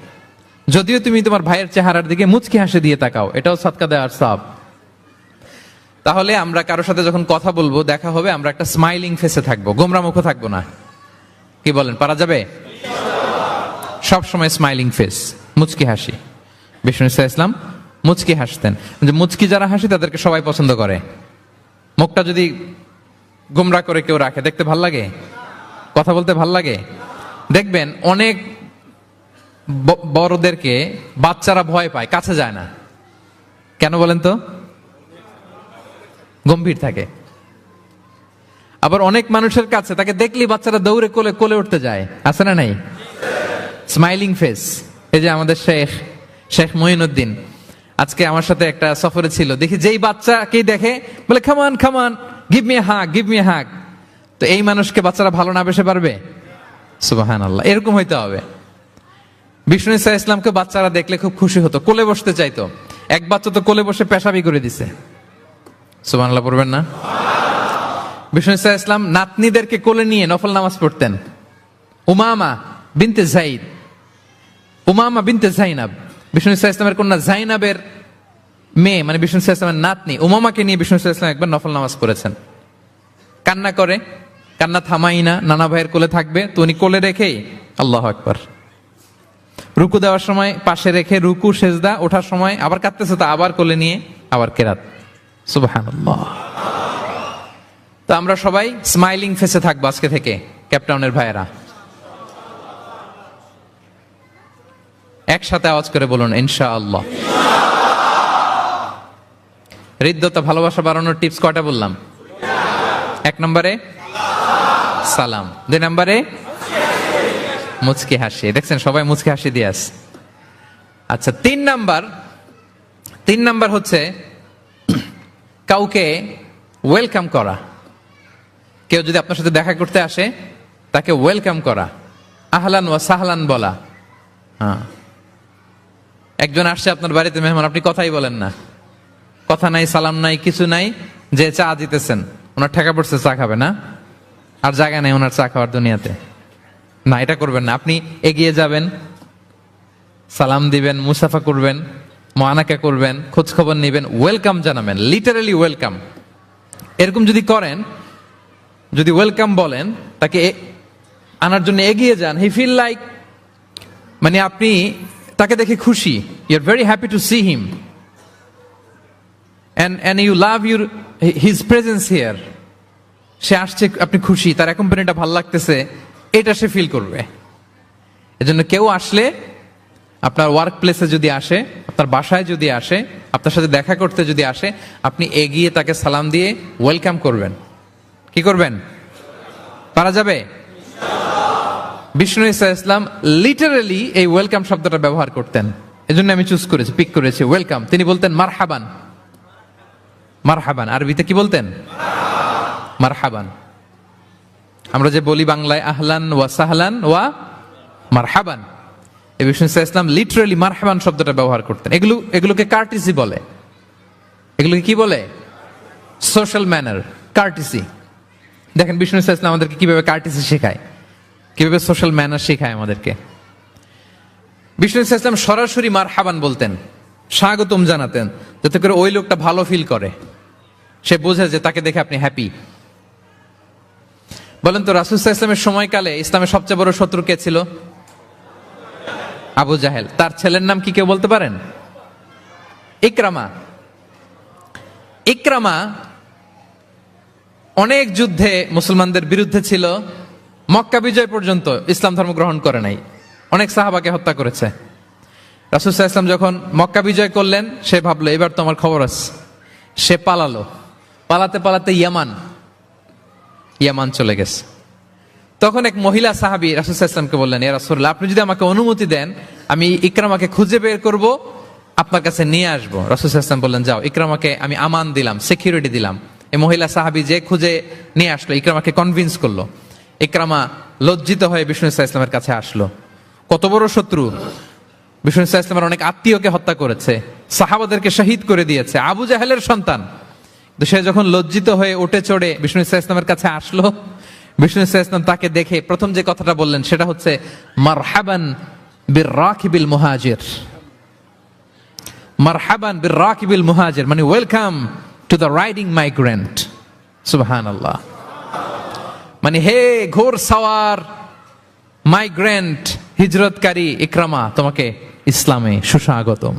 যদিও তুমি তোমার ভাইয়ের চেহারার দিকে মুচকি হাসি দিয়ে তাকাও, এটাও সাদকা দেওয়ার সওয়াব। তাহলে আমরা কারোর সাথে যখন কথা বলবো, দেখা হবে, আমরা একটা স্মাইলিং ফেসে থাকবো, গোমরা মুখ থাকবো না। কি বলেন, পারা যাবে? সব সময় স্মাইলিং ফেস, মুচকি হাসি। বিষ্ণু ইসলাম মুচকি হাসতেন, যে মুচকি যারা হাসি তাদেরকে সবাই পছন্দ করে। মুখটা যদি গোমরা করে কেউ রাখে, দেখতে ভাল লাগে, কথা বলতে ভাল লাগে। দেখবেন অনেক বড়দেরকে বাচ্চারা ভয় পায়, কাছে যায় না। কেন বলেন তো? গম্ভীর থাকে। আবার অনেক মানুষের কাছে তাকে দেখলেই বাচ্চারা দৌড়ে কোলে কোলে উঠতে যায়, আছে না নাই? Smiling face. এই যে আমাদের শেখ মঈনুদ্দিন আজকে আমার সাথে একটা সফরে ছিল, দেখি যেই বাচ্চাকেই দেখে বলে, come on come on, give me hug, give me hug. তো এই মানুষকে বাচ্চারা ভালো না বেসে পারবে? সুবহানাল্লাহ, এরকম হইতে হবে। বিষ্ণু ইসলামকে বাচ্চারা দেখলে খুব খুশি হতো, কোলে বসতে চাইতো। এক বাচ্চা তো কোলে বসে পেশাবি করে দিছে। সুবহানাল্লাহ পড়বেন না? বিষ্ণু ইসলাম নাতনিদেরকে কোলে নিয়ে নফল নামাজ পড়তেন। উমামা বিনতে যায়েদ, উমামা বিনতে যায়নাব, বিষ্ণু ইসলামের কন্যা যায়নাবের মেয়ে, মানে বিষ্ণু ইসলামের নাতনি উমামাকে নিয়ে বিষ্ণু ইসলাম একবার নফল নামাজ পড়েছেন। কান্না করে, কান্না থামাই না, নানা ভাইয়ের কোলে থাকবে, তো উনি কোলে রেখেই আল্লাহু আকবার। রুকু দেওয়ার সময় পাশে রেখে রুকু, সেজদা, ওঠার সময় আবার কাঁদতেছে, তা আবার কোলে নিয়ে আবার কেরাত। সুবহানাল্লাহ। তো আমরা সবাই স্মাইলিং ফেসে থাকবো আজকে থেকে, ক্যাপটাউনের ভাইয়েরা। একসাথে আওয়াজ করে বলুন, ইনশাআল্লাহ। হৃদ্যতা, ভালোবাসা বাড়ানোর টিপস কয়টা বললাম? 1 নম্বরে সালাম, 2 নম্বরে মুচকি হাসি। দেখছেন সবাই মুচকি হাসি দিয়ে আস। আচ্ছা, 3 নাম্বার হচ্ছে কাউকে ওয়েলকাম করা। কেউ যদি আপনার সাথে দেখা করতে আসে, তাকে ওয়েলকাম করা, আহলান ওয়া সাহলান বলা। হ্যাঁ, একজন আসছে আপনার বাড়িতে মেহমান, আপনি কথাই বলেন না, কথা নাই, সালাম নাই, কিছু নাই, যে চা দিতেছেন, ওনার ঠেকা পড়ছে চা খাবে না, আর জায়গা নেই ওনার চা খাওয়ার দুনিয়াতে। না, এটা করবেন না। আপনি এগিয়ে যাবেন, সালাম দিবেন, মুসাফা করবেন, মুআনাকা করবেন, খোঁজ খবর নিবেন, ওয়েলকাম জানাবেন, লিটারালি ওয়েলকাম। এরকম যদি করেন, যদি ওয়েলকাম বলেন, তাকে আনার জন্য এগিয়ে যান, হি ফিল লাইক, মানে আপনি তাকে দেখে খুশি, you are very happy to see him and you love his presence here. সে আসছে, আপনি খুশি, তার কোম্পানিটা ভালো লাগতেছে, এটা সে ফিল করবে। এজন্য কেউ আসলে, আপনার ওয়ার্ক প্লেসে যদি আসে, আপনার বাসায় যদি আসে, আপনার সাথে দেখা করতে যদি আসে, আপনি এগিয়ে তাকে সালাম দিয়ে ওয়েলকাম করবেন। কি করবেন? পারা যাবে? বিষ্ণু ঈসা ইসলাম লিটারালি এই ওয়েলকাম শব্দটা ব্যবহার করতেন। এজন্য আমি চুজ করেছি, পিক করেছি ওয়েলকাম। তিনি বলতেন মারহাবান। মারহাবান আরবিতে কি বলতেন? মারহাবান। আমরা যে বলি বাংলায় আহলান ওয়া সাহলান ওয়া মারহাবান, এই বিষ্ণু ঈসা ইসলাম লিটারালি মারহাবান শব্দটা ব্যবহার করতেন। এগুলোকে কার্টিসি বলে। এগুলোকে কি বলে? Social manner, কার্টিসি। দেখেন বিষ্ণু ঈসা ইসলাম আমাদেরকে কিভাবে কার্টিসি শেখায়, কিভাবে সোশ্যাল ম্যানার শেখায় আমাদেরকে। বিষ্ণু ঈসা ইসলাম সরাসরি মারহাবান বলতেন, স্বাগতম জানাতেন, যাতে করে ওই লোকটা ভালো ফিল করে, সে বোঝে যে তাকে দেখে আপনি হ্যাপি। বলেন তো, রাসূল সাল্লাল্লাহু আলাইহি ওয়াসাল্লামের সময়কালে ইসলামের সবচেয়ে বড় শত্রু কে ছিল? আবু জাহেল। তার ছেলের নাম কি কেউ বলতে পারেন? ইকরামা। ইকরামা অনেক যুদ্ধে মুসলমানদের বিরুদ্ধে ছিল, মক্কা বিজয় পর্যন্ত ইসলাম ধর্ম গ্রহণ করে নাই, অনেক সাহাবাকে হত্যা করেছে। রাসূল সাল্লাল্লাহু আলাইহি ওয়াসাল্লাম যখন মক্কা বিজয় করলেন, সে ভাবলো এবার তো আমার খবর আছে। সে পালালো, পালাতে পালাতে ইয়ামান চলে গেছে। তখন এক মহিলা সাহাবী রাসূল সাল্লাল্লাহু আলাইহি ওয়াসাল্লামকে বললেন, ইয়া রাসূলুল্লাহ, আপনি যদি আমাকে অনুমতি দেন, আমি ইকরামাকে খুঁজে বের করব, আপনার কাছে নিয়ে আসবো। রাসূল সাল্লাল্লাহু আলাইহি ওয়াসাল্লাম বললেন, যাও, ইকরামাকে আমি আমান দিলাম, সিকিউরিটি দিলাম। এই মহিলা সাহাবী যে খুঁজে নিয়ে আসলো, ইকরামাকে কনভিন্স করলো। ইকরামা লজ্জিত হয়ে বিষ্ণু সাল্লাল্লাহু আলাইহি ওয়াসাল্লামের কাছে আসলো। কত বড় শত্রু! বিষ্ণু সাল্লাল্লাহু আলাইহি ওয়াসাল্লামের অনেক আত্মীয়কে হত্যা করেছে, সাহাবাদেরকে শহীদ করে দিয়েছে, আবু জাহেলের সন্তান। সে যখন লজ্জিত হয়ে উঠে চড়ে বিষ্ণু সাল্লাল্লাহু আলাইহি ওয়াসাল্লামের কাছে আসলো, বিষ্ণু সাল্লাল্লাহু আলাইহি ওয়াসাল্লাম তাকে দেখে প্রথম যে কথাটা বললেন সেটা হচ্ছে মারহাবান বির-রাকিবিল মুহাজির। মারহাবান বির-রাকিবিল মুহাজির মানে welcome to the riding migrant. সুবহানাল্লাহ। মানে হে ঘোর সাওয়ার মাইগ্রেন্ট, হিজরতকারী ইকরামা, তোমাকে ইসলামে সুস্বাগতম।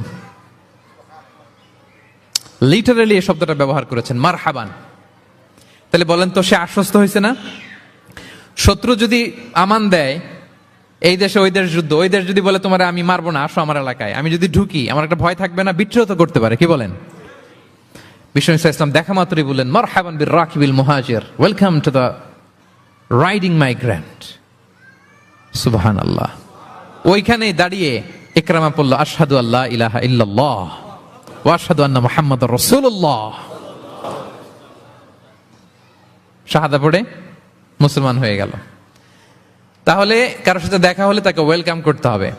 লিটারালি এই শব্দটা ব্যবহার করেছেন, মারহাবান। তাহলে বলেন তো, সে আশ্বস্ত হয়েছে না? শত্রু যদি আমান দেয়, এই দেশে ওই দেশ যুদ্ধ, ওই দেশ যদি বলে তোমার আমি মারবো না, আসো আমার এলাকায়, আমি যদি ঢুকি, আমার একটা ভয় থাকবে না? বিদ্রোহ তো করতে পারে, কি বলেন? বিষ্ণু ইসলাম দেখা মাত্রই বললেন মারহাবান বির-রাকিবিল মুহাজির, welcome to the riding migrant. সুবহানাল্লাহ। ওইখানেই দাঁড়িয়ে ইকরামা পড়ল আশহাদু আল্লা ইলাহা ইল্লাল্লাহ ওয়া আশহাদু আন্না মুহাম্মাদুর রাসূলুল্লাহ। শাহাদা পড়ে মুসলমান হয়ে গেল। তাহলে কারোর সাথে দেখা হলে তাকে ওয়েলকাম করতে হবে।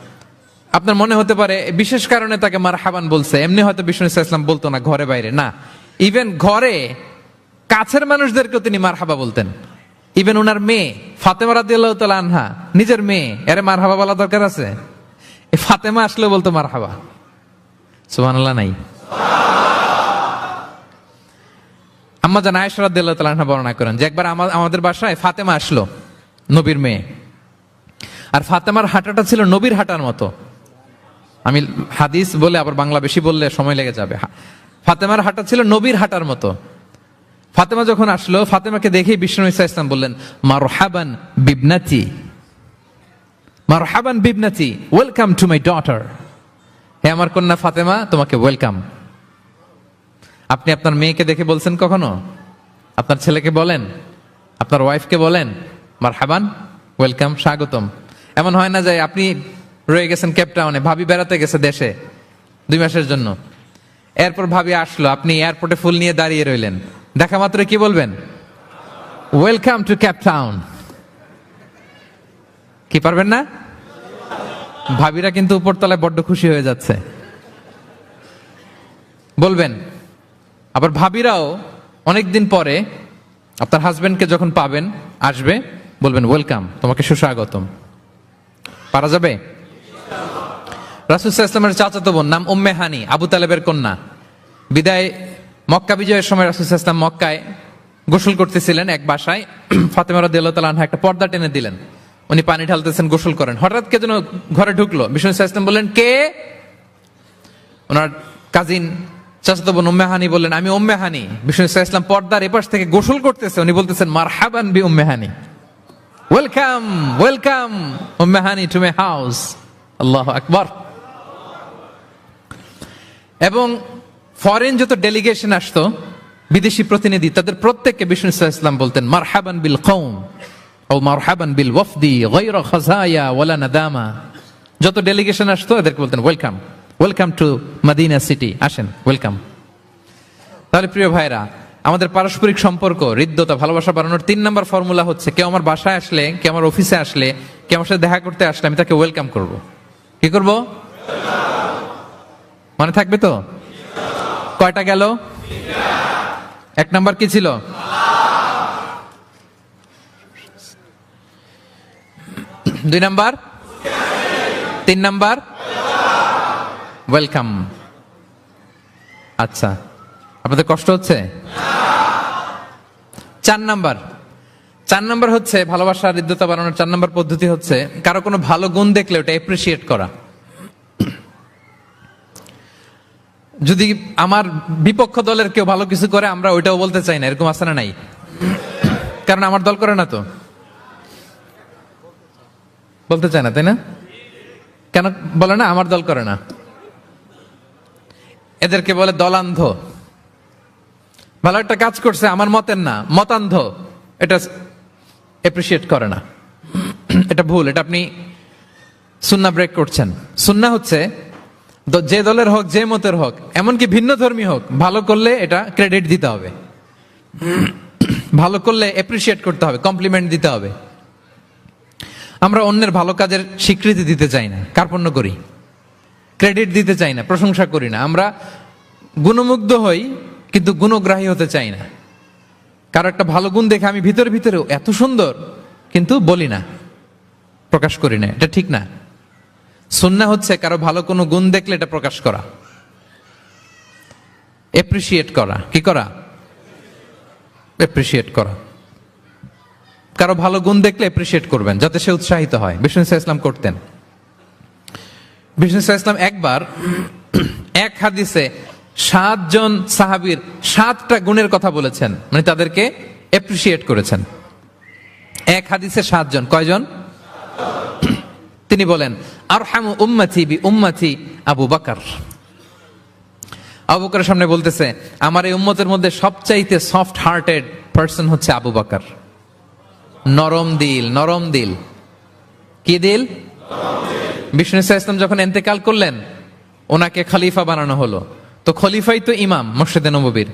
আপনার মনে হতে পারে বিশেষ কারণে তাকে মারহাবান বলছে, এমনি হয়তো বিষ্ণু ইসলাম বলতো না ঘরে বাইরে, না, ইভেন ঘরে কাছের মানুষদেরকেও তিনি মারহাবা বলতেন। ইভেন ওনার মেয়ে ফাতেমা রাদিয়াল্লাহু তাআলা আনহা, নিজের মেয়ে, এর মারহাবা বলা দরকার আছে? এই ফাতেমা আসলে বলতো মারহাবা। সুবহানাল্লাহ নাই? আম্মা জান আয়েশা রাদিয়াল্লাহু তাআলা আনহা বর্ণনা করেন যে একবার আমাদের বাসায় ফাতেমা আসলো, নবীর মেয়ে। আর ফাতেমার হাঁটাটা ছিল নবীর হাঁটার মতো। আমি হাদিস বলে আবার বাংলা বেশি বললে সময় লেগে যাবে। ফাতেমার হাঁটা ছিল নবীর হাঁটার মতো। ফাতেমা যখন আসলো, ফাতেমাকে দেখেই বিষ্ণু ইসলাম বললেন মারহাবান বিবনাতি, মারহাবান বিবনাতি, ওয়েলকাম টু মাই ডটার। হে আমার কন্যা ফাতেমা, তোমাকে ওয়েলকাম। আপনি আপনার মেয়েকে দেখে বলছেন কখনো? আপনার ছেলেকে বলেন, আপনার ওয়াইফকে বলেন মারহাবান, ওয়েলকাম, স্বাগতম? এমন হয় না যে আপনি রয়ে গেছেন কেপটাউনে, ভাবি বেড়াতে গেছে দেশে 2 মাসের জন্য, এরপর ভাবি আসলো, আপনি এয়ারপোর্টে ফুল নিয়ে দাঁড়িয়ে রইলেন, দেখা মাত্র কি বলবেন? Welcome to Cape Town. কি পারবেন না? ভাবিরা কিন্তু উপরতলায় বড্ড খুশি হয়ে যাচ্ছে, বলবেন। আবার ভাবিরাও অনেকদিন পরে আপনার হাজবেন্ডকে যখন পাবেন, আসবে, বলবেন ওয়েলকাম, তোমাকে সুস্বাগতম। পারা যাবে? রাসূল সাল্লাল্লাহু আলাইহি ওয়াসাল্লামের চাচাতো বোন, নাম উম্মে হানি, আবু তালেবের কন্যা। বিদায় মক্কা বিজয়ের সময় রাসূল সাল্লাল্লাহু আলাইহি ওয়াসাল্লাম মক্কায় গোসল করতেছিলেন এক বাসায়। ফাতেমা রাদিয়াল্লাহু তাআলা আনহা একটা পর্দা টেনে দিলেন, উনি পানি ঢালতেছেন, গোসল করেন। হঠাৎ কে যেন ঘরে ঢুকলো। বিষ্ণু সাল্লাল্লাহু আলাইহি ওয়াসাল্লাম বললেন, কে? ওনার কাজিন চাচাতো বোন উম্মে হানি বললেন, আমি উম্মে হানি। বিষ্ণু সাল্লাল্লাহু আলাইহি ওয়াসাল্লাম পর্দার এপাশ থেকে গোসল করতেছে, উনি বলতেছেন, মারহাবান বি উম্মে হানি, ওয়েলকাম ওয়েলকাম উম্মে হানি টু মাই হাউস। আল্লাহু আকবার। এবং ফরেন যত ডেলিগেশন আসতো, বিদেশি প্রতিনিধি, তাদের প্রত্যেককে বিষ্ণু সাল্লাল্লাহু আলাইহি ওয়াসাল্লাম বলতেন মারহাবান বিল কওম ও মারহাবান বিল ওয়াফদি গায়রা খাযায়া ওয়ালা নাদামা। যত ডেলিগেশন আসতো এদেরকে বলতেন welcome, welcome to Medina city, আসেন, ওয়েলকাম। তাহলে প্রিয় ভাইরা, আমাদের পারস্পরিক সম্পর্ক, হৃদ্যতা, ভালোবাসা বাড়ানোর 3 নম্বর ফর্মুলা হচ্ছে, কেউ আমার বাসায় আসলে, কেউ আমার অফিসে আসলে, কেউ আমার সাথে দেখা করতে আসলে, আমি তাকে ওয়েলকাম করব। কি করব? মনে থাকবে তো? কয়টা গেল? 1 নাম্বার কি ছিল? 2 নাম্বার, 3 নাম্বার ওয়েলকাম। আচ্ছা, আপনাদের কষ্ট হচ্ছে? 4 নাম্বার হচ্ছে ভালোবাসার হৃদ্যতা বাড়ানোর 4 নাম্বার পদ্ধতি হচ্ছে, কারো কোনো ভালো গুণ দেখলে ওটা এপ্রিসিয়েট করা। যদি আমার বিপক্ষ দলের কেউ ভালো কিছু করে, আমরা ওইটাও বলতে চাই না, এরকম আছে না নাই? কারণ আমার দল করে না তো, বলতে চায় না, তাই না? কেন বলে না? আমার দল করে না। এদেরকে বলে দলান্ধ। ভালো একটা কাজ করছে, আমার মতের না, মতান্ধ, এটা এপ্রিসিয়েট করে না। এটা ভুল, এটা আপনি সুন্নাহ ব্রেক করছেন। সুন্নাহ হচ্ছে যে দলের হোক, যে মতের হোক, এমনকি ভিন্ন ধর্মী হোক, ভালো করলে এটা ক্রেডিট দিতে হবে, ভালো করলে এপ্রিসিয়েট করতে হবে, কমপ্লিমেন্ট দিতে হবে। আমরা অন্যের ভালো কাজের স্বীকৃতি দিতে চাই না, কার্পণ্য করি, ক্রেডিট দিতে চাই না, প্রশংসা করি না। আমরা গুণমুগ্ধ হই কিন্তু গুণগ্রাহী হতে চাই না। কারো একটা ভালো গুণ দেখে আমি ভিতরে ভিতরেও এত সুন্দর, কিন্তু বলি না, প্রকাশ করি না, এটা ঠিক না। সুন্নাহ হচ্ছে কারো ভালো কোনো গুণ দেখলে এটা প্রকাশ করা, এপ্রিসিয়েট করা। কি করা? এপ্রিসিয়েট করা। কারো ভালো গুণ দেখলে এপ্রিসিয়েট করবেন, যাতে সে উৎসাহিত হয়। বিষ্ণু সাল্লাল্লাহু আলাইহি ওয়াসাল্লাম করতেন। বিষ্ণু সাল্লাল্লাহু আলাইহি ওয়াসাল্লাম একবার এক হাদিসে 7 জন সাহাবীর 7টা গুণের কথা বলেছেন, মানে তাদেরকে এপ্রিসিয়েট করেছেন। এক হাদিসে 7 জন, কয়জন? তিনি বলেন, আরহামু উম্মতি বি উম্মতি আবু বকর। আবু বকরের সামনে বলতেছে, আমার এই উম্মতের মধ্যে সবচাইতে সফট হার্টেড পারসন হচ্ছে আবু বকর। নরম দিল, নরম দিল। কি দিল? বিষ্ণু সাল্লাল্লাহু আলাইহি ওয়াসাল্লাম যখন ইন্তেকাল করলেন, ওনাকে খলিফা বানানো হলো। তো খলিফাই তো ইমাম মসজিদে নববীর।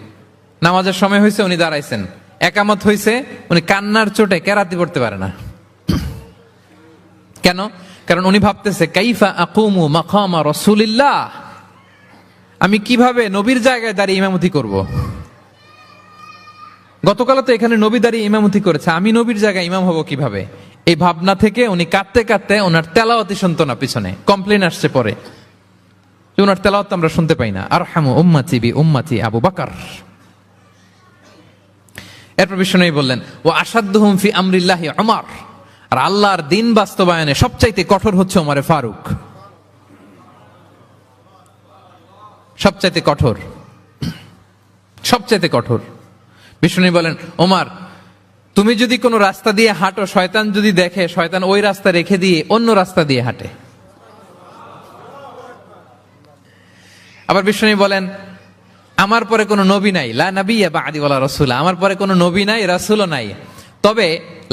নামাজের সময় হয়েছে, উনি দাঁড়াইছেন। একামত হয়েছে, উনি কান্নার চোটে কেরাতি পড়তে পারে না। কেন? কারণ উনি ভাবতেছে, কাইফা আকুমু মাকামা রাসূলিল্লাহ, আমি কিভাবে নবীর জায়গায় দাঁড়িয়ে ইমামতি করব। গতকাল তো এখানে নবী দাঁড়িয়ে ইমামতি করেছে, আমি নবীর জায়গায় ইমাম হব কিভাবে? এই ভাবনা থেকে উনি কাঁদতে কাঁদতে ওনার তেলাওয়াতই শুনতো না। পিছনে কমপ্লেন আসছে পরে, ওনার তেলাওয়াত আমরা শুনতে পাই না। আরহামু উম্মতি বি উম্মতি আবু বকর। এরপর বিষ্ণু বললেন, ও আসাদ্দুহুম ফি আমরিল্লাহি উমর, আর আল্লাহর দিন বাস্তবায়নে সবচাইতে কঠোর হচ্ছে ওমরে ফারুক। সবচাইতে কঠোর, সবচাইতে কঠোর। বিষ্ণু বলেন, ওমর, তুমি যদি কোনো রাস্তা দিয়ে হাঁটো, শয়তান যদি দেখে, শয়তান ওই রাস্তা রেখে দিয়ে অন্য রাস্তা দিয়ে হাঁটে। আবার বিষ্ণু বলেন, আমার পরে কোনো নবী নাই, লা নাবিয়্যা বা'দি ওয়ালা রাসূল, আমার পরে কোনো নবী নাই, রাসূলও নাই। তবে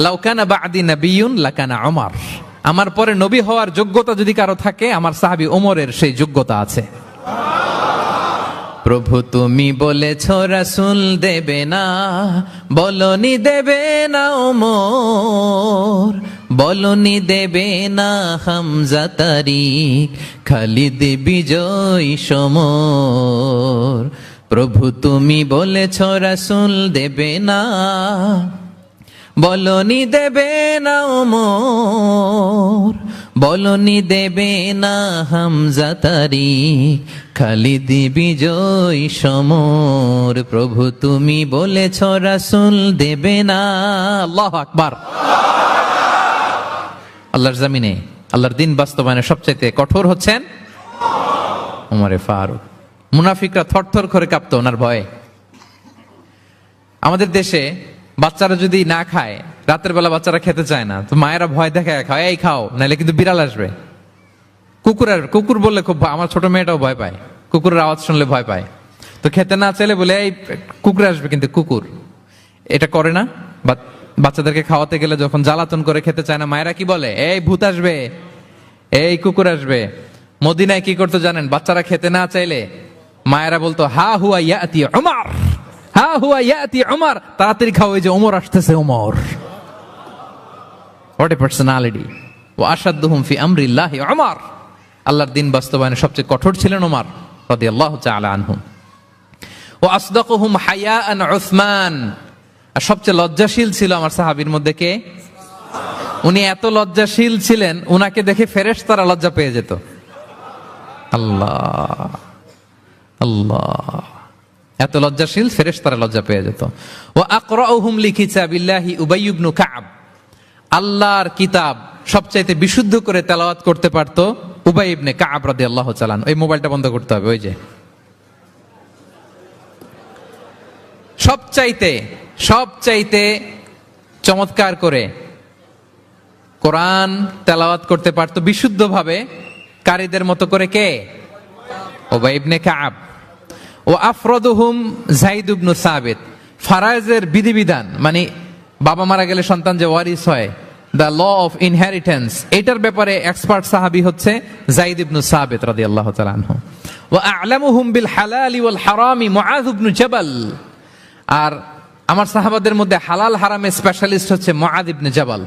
লাউ কানা বা'দি নাবিয়্যুন লাকানা ওমর, আমার পরে নবী হওয়ার যোগ্যতা যদি কারো থাকে, আমার সাহাবী ওমরের সেই যোগ্যতা আছে। প্রভু তুমি বলেছ রাসূল দেবে না, বলনি দেবে না ওমর, বলনি দেবে না হামজা তারিক, খালিদ বিজয় সমর। প্রভু তুমি বলেছ রাসূল দেবে না, বলনি দেবে না ওমর, বলনি দেবে না হামজা তারিক, খালিদ বিজয় সমর। প্রভু তুমি বলেছ রাসূল দেবে না। আল্লাহু আকবার। আল্লাহর জমিনে আল্লাহর দিন বাস্তবায়নে সবচাইতে কঠোর হচ্ছেন ওমরে ফারুক। মুনাফিকরা থরথর করে কাঁপতো ওনার ভয়ে। আমাদের দেশে বাচ্চারা যদি না খায়, রাতের বেলা বাচ্চারা খেতে চায় না, তো মায়েরা ভয় দেখায় খাও, এই খাও, নাহলে কিন্তু বিড়াল আসবে, কুকুর আসবে। কুকুর বললে খুব আমার ছোট মেয়েটাও ভয় পায়, কুকুরের আওয়াজ শুনলে ভয় পায়। তো খেতে না চাইলে বলে এই কুকুর আসবে, কিন্তু কুকুর এটা করে না। বাচ্চাদেরকে খাওয়াতে গেলে যখন জ্বালাতন করে খেতে চায় না, মায়েরা কি বলে, এই ভূত আসবে, এই কুকুর আসবে। মদিনায় কি করতো জানেন? বাচ্চারা খেতে না চাইলে মায়েরা বলতো হা হুয়া ইয়াতি উমর, হা হুয়া ইয়াতি উমর, তাড়াতাড়ি খাও, এই যে ওমর আসতেছে, ওমর। What a personality. ওয়া আশাদ্দুহুম ফি আমরিল্লাহি উমর। আল্লাহর দিন বাস্তবায়নে সবচেয়ে কঠোর ছিলেন ওমর রাদিয়াল্লাহু তাআলা আনহু। ওয়া আসদাকুহুম হায়াআন উসমান। আর সবচেয়ে লজ্জাশীল ছিল আমার সাহাবীর মধ্যে কে? উনি এত লজ্জাশীল ছিলেন, উনাকে দেখে ফেরেশতারা লজ্জা পেয়ে যেত। আল্লাহ আল্লাহ, এত লজ্জাশীল, ফেরেশতারা লজ্জা পেয়ে যেত। ওয়া আকরাউহুম লিকিতাবিল্লাহি উবাই ইবনে কাব। আল্লাহর কিতাব সবচাইতে বিশুদ্ধ করে তেলাওয়াত করতে পারতো উবাই ইবনে কাব রাদিয়াল্লাহু তাআলা। এই মোবাইলটা বন্ধ করতে হবে। ওই যে সবচাইতে চমৎকার করে কোরআন তেলাওয়াত করতে পারতো বিশুদ্ধভাবে, কারীদের মতো করে কে? উবাই ইবনে কাব। ও আফরাদুহুম যায়েদ ইবনে সাবিত। ফারায়েজের বিধিবিধান, মানে বাবা মারা গেলে সন্তান যে ওয়ারিস হয়, দ্য ল অফ ইনহেরিটেন্স, এটার ব্যাপারে এক্সপার্ট সাহাবী হচ্ছে যায়েদ ইবনে সাবিত রাদিয়াল্লাহু তাআলা আনহু। ওয়া আ'লামুহুম বিল হালালি ওয়াল হারামি মুআয ইবনে জাবাল। আর আমার সাহাবাদের মধ্যে হালাল হারামের স্পেশালিস্ট হচ্ছে মুআয ইবনে জাবাল।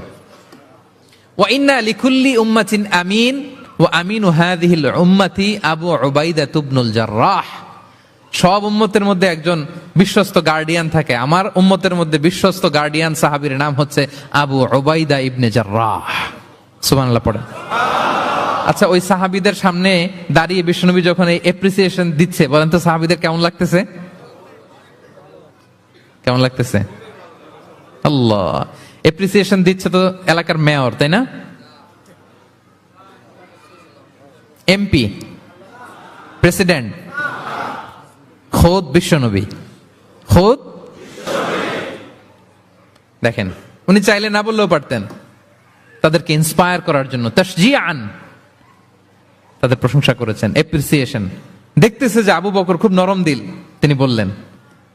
ওয়া ইন্না লিকুল্লি উম্মাতিন আমিন ওয়া আমিনু হাযিহিল উম্মতি আবু উবাইদা ইবনুল জাররাহ। সব উম্মতের মধ্যে একজন বিশ্বস্ত গার্ডিয়ান থাকে, আমার উম্মতের মধ্যে বিশ্বস্ত গার্ডিয়ান সাহাবীর নাম হচ্ছে আবু উবাইদা ইবনে জাররাহ। সুবহানাল্লাহ পড়ে। আচ্ছা, ওই সাহাবীদের সামনে দাঁড়িয়ে বিশ্বনবী যখন এই অ্যাপ্রিসিয়েশন দিচ্ছে, বলেন তো সাহাবীদের কেমন লাগতেছে? কেমন লাগতেছে? আল্লাহ, অ্যাপ্রিসিয়েশন দিচ্ছে তো এলাকার মেয়র, তাই না? এমপি, প্রেসিডেন্ট, খোদ বিশ্বনবী, খোদ। দেখেন, উনি চাইলে না বললেও পারতেন, তাদেরকে ইন্সপায়ার করার জন্য তাশজিআন তাদের প্রশংসা করেছেন, অ্যাপ্রিসিয়েশন। দেখতেছে যে আবু বকর খুব নরম দিল, তিনি বললেন।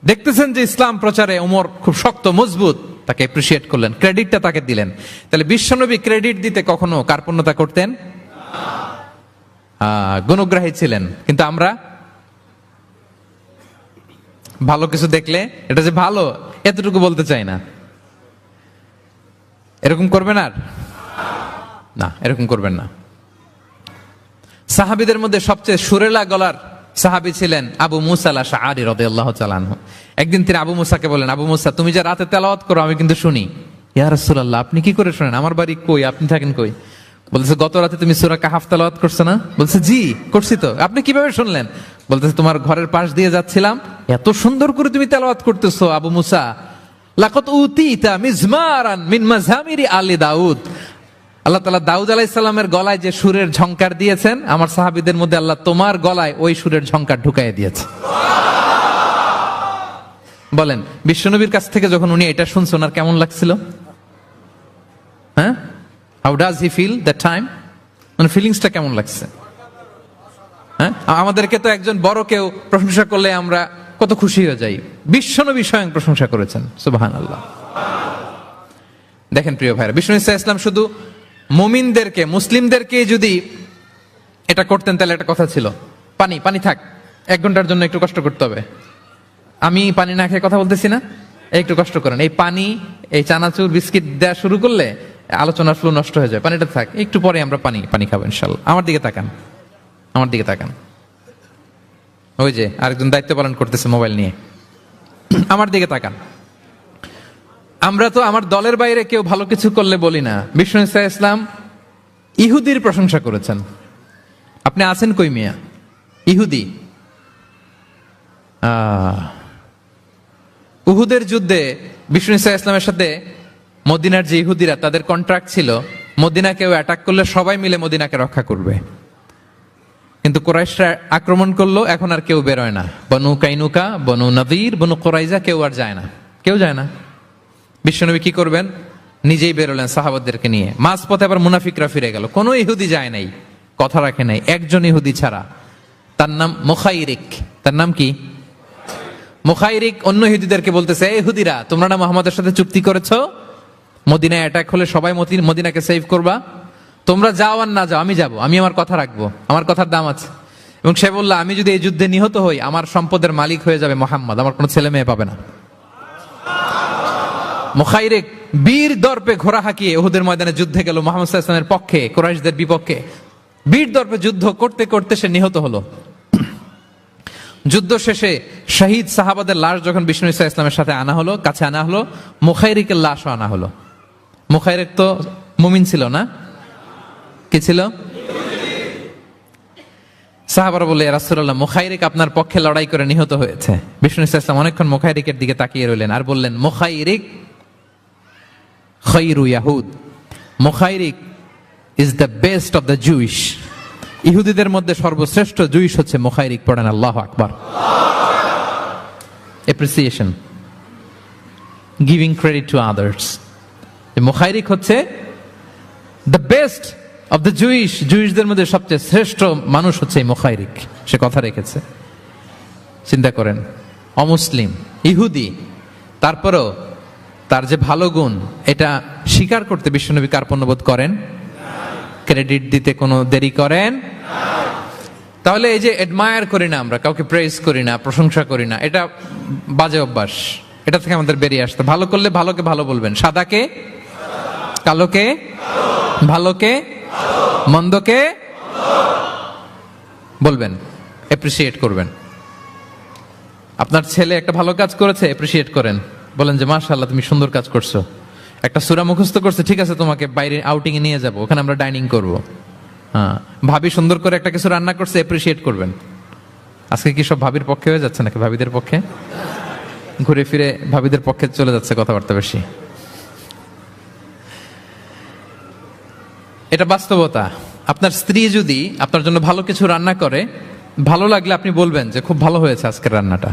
দেখতেছেন যে ইসলাম প্রচারে ওমর খুব শক্ত মজবুত, তাকে অ্যাপ্রিসিয়েট করলেন, ক্রেডিটটা তাকে দিলেন। তাহলে বিশ্বনবী ক্রেডিট দিতে কখনো কার্পণ্যতা করতেন? গুণগ্রাহী ছিলেন। কিন্তু আমরা ভালো কিছু দেখলে এটা যে ভালো এতটুকু বলতে চাই না। এরকম করবেন আর না, এরকম করবেন না। সাহাবীদের মধ্যে সবচেয়ে সুরেলা গলার সাহাবী ছিলেন আবু মুসা আল-আশআরী রাদিয়াল্লাহু তাআলা আনহু। একদিন তিনি আবু মুসাকে বলেন, আবু মুসা, তুমি যে রাতে তেলাওয়াত করো আমি কিন্তু শুনি। ইয়া রাসূলুল্লাহ, আপনি কি করে শুনেন? আমার বাড়ি কই, আপনি থাকেন কই? বলতেছে, গত রাতে তুমি সূরা কাহাফ তেলাওয়াত করছো না? বলছে, জি করছি তো। আপনি কিভাবে শুনলেন? বলতেছে, তোমার ঘরের পাশ দিয়ে যাচ্ছিলাম, এত সুন্দর করে তুমি তেলাওয়াত করতেছো আবু মুসা। লাকাদ উতিতা মিজমারান মিন মাযামিরি আলি দাউদ। আল্লাহ তাআলা দাউদ আলাইহিস সালামের গলায় যে সুরের ঝংকার দিয়েছেন, আমার সাহাবীদের মধ্যে আল্লাহ তোমার গলায় ওই সুরের ঝংকার ঢুকাইয়া দিয়েছে। বলেন, বিশ্বনবীর কাছ থেকে যখন উনি এটা শুনছেন, ওনার কেমন লাগছিল? হ্যাঁ, how does he feel that time? মানে ফিলিংসটা কেমন লাগছে? হ্যাঁ, আমাদেরকে তো একজন বড় কেউ প্রশংসা করলে আমরা কত খুশি হয়ে যাই। বিশ্বনবী স্বয়ং প্রশংসা করেছেন, সুবহানাল্লাহ। দেখেন প্রিয় ভাইরা, বিশ্বনবী সাল্লাল্লাহু আলাইহি ওয়াসাল্লাম শুধু মুমিনদেরকে, মুসলিমদেরকে যদি এটা করতেন তাহলে একটা কথা ছিল, পানি পানি থাক, 1 ঘন্টার জন্য একটু কষ্ট করতে হবে। আমি পানি না খেয়ে কথা বলতেছি না, একটু কষ্ট করেন। এই পানি, এই চানাচুর, বিস্কিট দেওয়া শুরু করলে আলোচনার ফ্লো নষ্ট হয়ে যায়। পানিটা থাক, একটু পরে আমরা পানি খাবো ইনশাআল্লাহ। আমার দিকে তাকান, আমার দিকে তাকান। ওই যে আরেকজন দায়িত্ব পালন করতেছে মোবাইল নিয়ে। আমার দিকে তাকান। আমরা তো আমার দলের বাইরে কেউ ভালো কিছু করলে বলি না। বিষ্ণু ইসলাম ইহুদির প্রশংসা করেছেন। আপনি আছেন কই মিয়া? ইহুদি। উহুদের যুদ্ধে বিষ্ণু ইসলামের সাথে মদিনার যে ইহুদিরা, তাদের কন্ট্রাক্ট ছিল মদিনা কেউ অ্যাটাক করলে সবাই মিলে মদিনাকে রক্ষা করবে। কিন্তু কুরাইশরা আক্রমণ করলো, এখন আর কেউ বেরোয় না। বনু কাইনুকা, বনু নদীর, বনু কুরাইজা কেউ আর যায় না, কেউ যায় না। বিশ্বনবী কি করবেন? নিজেই বেরোলেন সাহাবাদেরকে নিয়ে। মাঝ পথে আবার মুনাফিকরা ফিরে গেল, কোনো ইহুদি যায় নাই, কথা রাখে নাই, একজন ইহুদি ছাড়া। তার নাম মুখাইরিক। তার নাম কি? মুখাইরিক। অন্য ইহুদিদেরকে বলতেছে, এই ইহুদিরা, তোমরা না মুহাম্মাদের সাথে চুক্তি করেছো মদিনায় অ্যাটাক হলে সবাই মদিনাকে সেভ করবা, তোমরা যাও আর না যাও, আমি যাব, আমি আমার কথা রাখবো, আমার কথার দাম আছে। এবং সে বলল, আমি যদি এই যুদ্ধে নিহত হই, আমার সম্পদের মালিক হয়ে যাবে মুহাম্মদ, আমার কোনো ছেলে মেয়ে পাবে না। মুখাইরিক বীর দর্পে ঘোড়া হাঁকিয়ে উহুদের ময়দানে যুদ্ধে গেল মুহাম্মদ সাল্লাল্লাহু আলাইহি ওয়াসাল্লামের পক্ষে, কুরাইশদের বিপক্ষে। বীর দর্পে যুদ্ধ করতে করতে সে নিহত হলো। যুদ্ধ শেষে শহীদ সাহাবাদের লাশ যখন বিষ্ণু ইসলামের সাথে আনা হলো, কাছে আনা হলো, মুখাইরিকের লাশও আনা হলো। মুখাইরিক তো মুমিন ছিল না, কি ছিল? সাহাবারা বলে, ইয়া রাসূলুল্লাহ, মুখাইরিক আপনার পক্ষে লড়াই করে নিহত হয়েছে। বিষ্ণু ইসলাম অনেকক্ষণ মুখাইরিকের দিকে তাকিয়ে রইলেন আর বললেন, মুখাইরিক খায়রু ইয়াহুদ, মুখাইরিক is the best of the Jewish. ইহুদিদের মধ্যে সর্বশ্রেষ্ঠ জুইশ হচ্ছে মুখাইরিক। পড়েন আল্লাহু আকবার। Appreciation, giving credit to others. মুখাইরিক হচ্ছে the best of the Jewish. জুইশদের মধ্যে সবচেয়ে শ্রেষ্ঠ মানুষ হচ্ছে মুখাইরিক। সে কথা রেখেছে। চিন্তা করেন, অমুসলিম, ইহুদি, তারপরেও তার যে ভালো গুণ, এটা স্বীকার করতে বিশ্বনবী কার্পণ্যবোধ করেন? ক্রেডিট দিতে কোনো দেরি করেন? তাহলে এই যে অ্যাডমায়ার করি না, আমরা কাউকে প্রেজ করি না, প্রশংসা করি না, এটা বাজে অভ্যাস। এটা থেকে আমাদের বেরিয়ে আসতে। ভালো করলে ভালোকে ভালো বলবেন, সাদাকে কালোকে, ভালোকে মন্দকে বলবেন, অ্যাপ্রিসিয়েট করবেন। আপনার ছেলে একটা ভালো কাজ করেছে, অ্যাপ্রিসিয়েট করেন, বলেন যে মাশাআল্লাহ তুমি সুন্দর কাজ করছো। একটা সূরা মুখস্থ করছে, ঠিক আছে তোমাকে বাইরে আউটিং এ নিয়ে যাব, ওখানে আমরা ডাইনিং করব। হ্যাঁ, ভাবি সুন্দর করে একটা কিছু রান্না করছে, অ্যাপ্রিসিয়েট করবেন। আজকে কি সব ভাবির পক্ষে হয়ে যাচ্ছে নাকি ভাবিদের পক্ষে? ঘুরে ফিরে ভাবিদের পক্ষে চলে যাচ্ছে কথাবার্তা বেশি। এটা বাস্তবতা। আপনার স্ত্রী যদি আপনার জন্য ভালো কিছু রান্না করে, ভালো লাগলে আপনি বলবেন যে খুব ভালো হয়েছে আজকের রান্নাটা।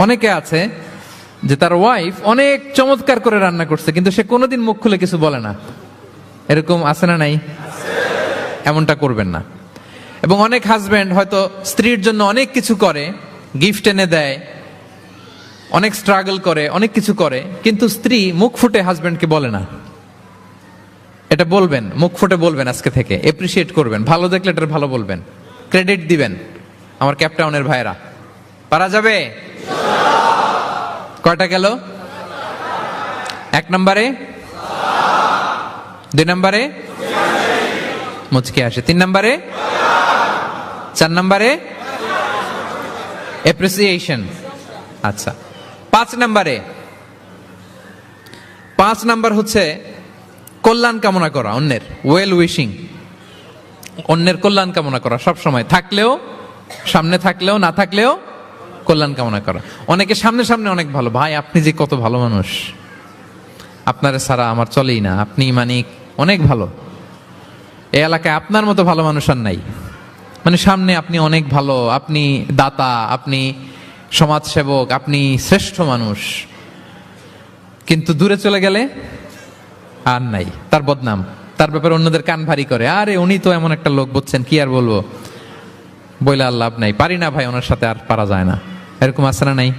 অনেকে আছে যে তার ওয়াইফ অনেক চমৎকার করে রান্না করছে, কিন্তু সে কোনোদিন মুখ খুলে কিছু বলে না। এরকম আছে না নাই? এমনটা করবেন না। এবং অনেক হাজবেন্ড হয়তো স্ত্রীর জন্য অনেক কিছু করে, গিফট এনে দেয়, অনেক স্ট্রাগল করে, অনেক কিছু করে, কিন্তু স্ত্রী মুখ ফুটে হাজবেন্ডকে বলে না। এটা বলবেন, মুখ ফুটে বলবেন আজকে থেকে, এপ্রিসিয়েট করবেন, ভালো দেখলে এটা ভালো বলবেন, ক্রেডিট দিবেন। আমার ক্যাপটাউনের ভাইরা, পারা যাবে? কয়টা গেল? 1 নম্বরে, 2 নম্বরে মুচকে আসে, 3 নম্বরে, 4 নম্বরে অ্যাপ্রিসিয়েশন। আচ্ছা, 5 নম্বরে, 5 নাম্বার হচ্ছে কল্যাণ কামনা করা, অন্যের ওয়েল উইশিং, অন্যের কল্যাণ কামনা করা সব সময়, থাকলেও, সামনে থাকলেও, না থাকলেও কল্যাণ কামনা করা। অনেকে সামনে সামনে অনেক ভালো, ভাই আপনি যে কত ভালো মানুষ, আপনারে ছাড়া আমার চলেই না, আপনি মানে অনেক ভালো, এই এলাকায় আপনার মতো ভালো মানুষ আর নাই। মানে সামনে আপনি অনেক ভালো, আপনি দাতা, আপনি সমাজসেবক, আপনি শ্রেষ্ঠ মানুষ, কিন্তু দূরে চলে গেলে আর নাই, তার বদনাম, তার ব্যাপারে অন্যদের কান ভারী করে, আরে উনি তো এমন একটা লোক, বুঝছেন, কি আর বলবো, বইলে আর লাভ নাই, পারি না ভাই ওনার সাথে, আর পারা যায় না। এরকম আছে না নাই?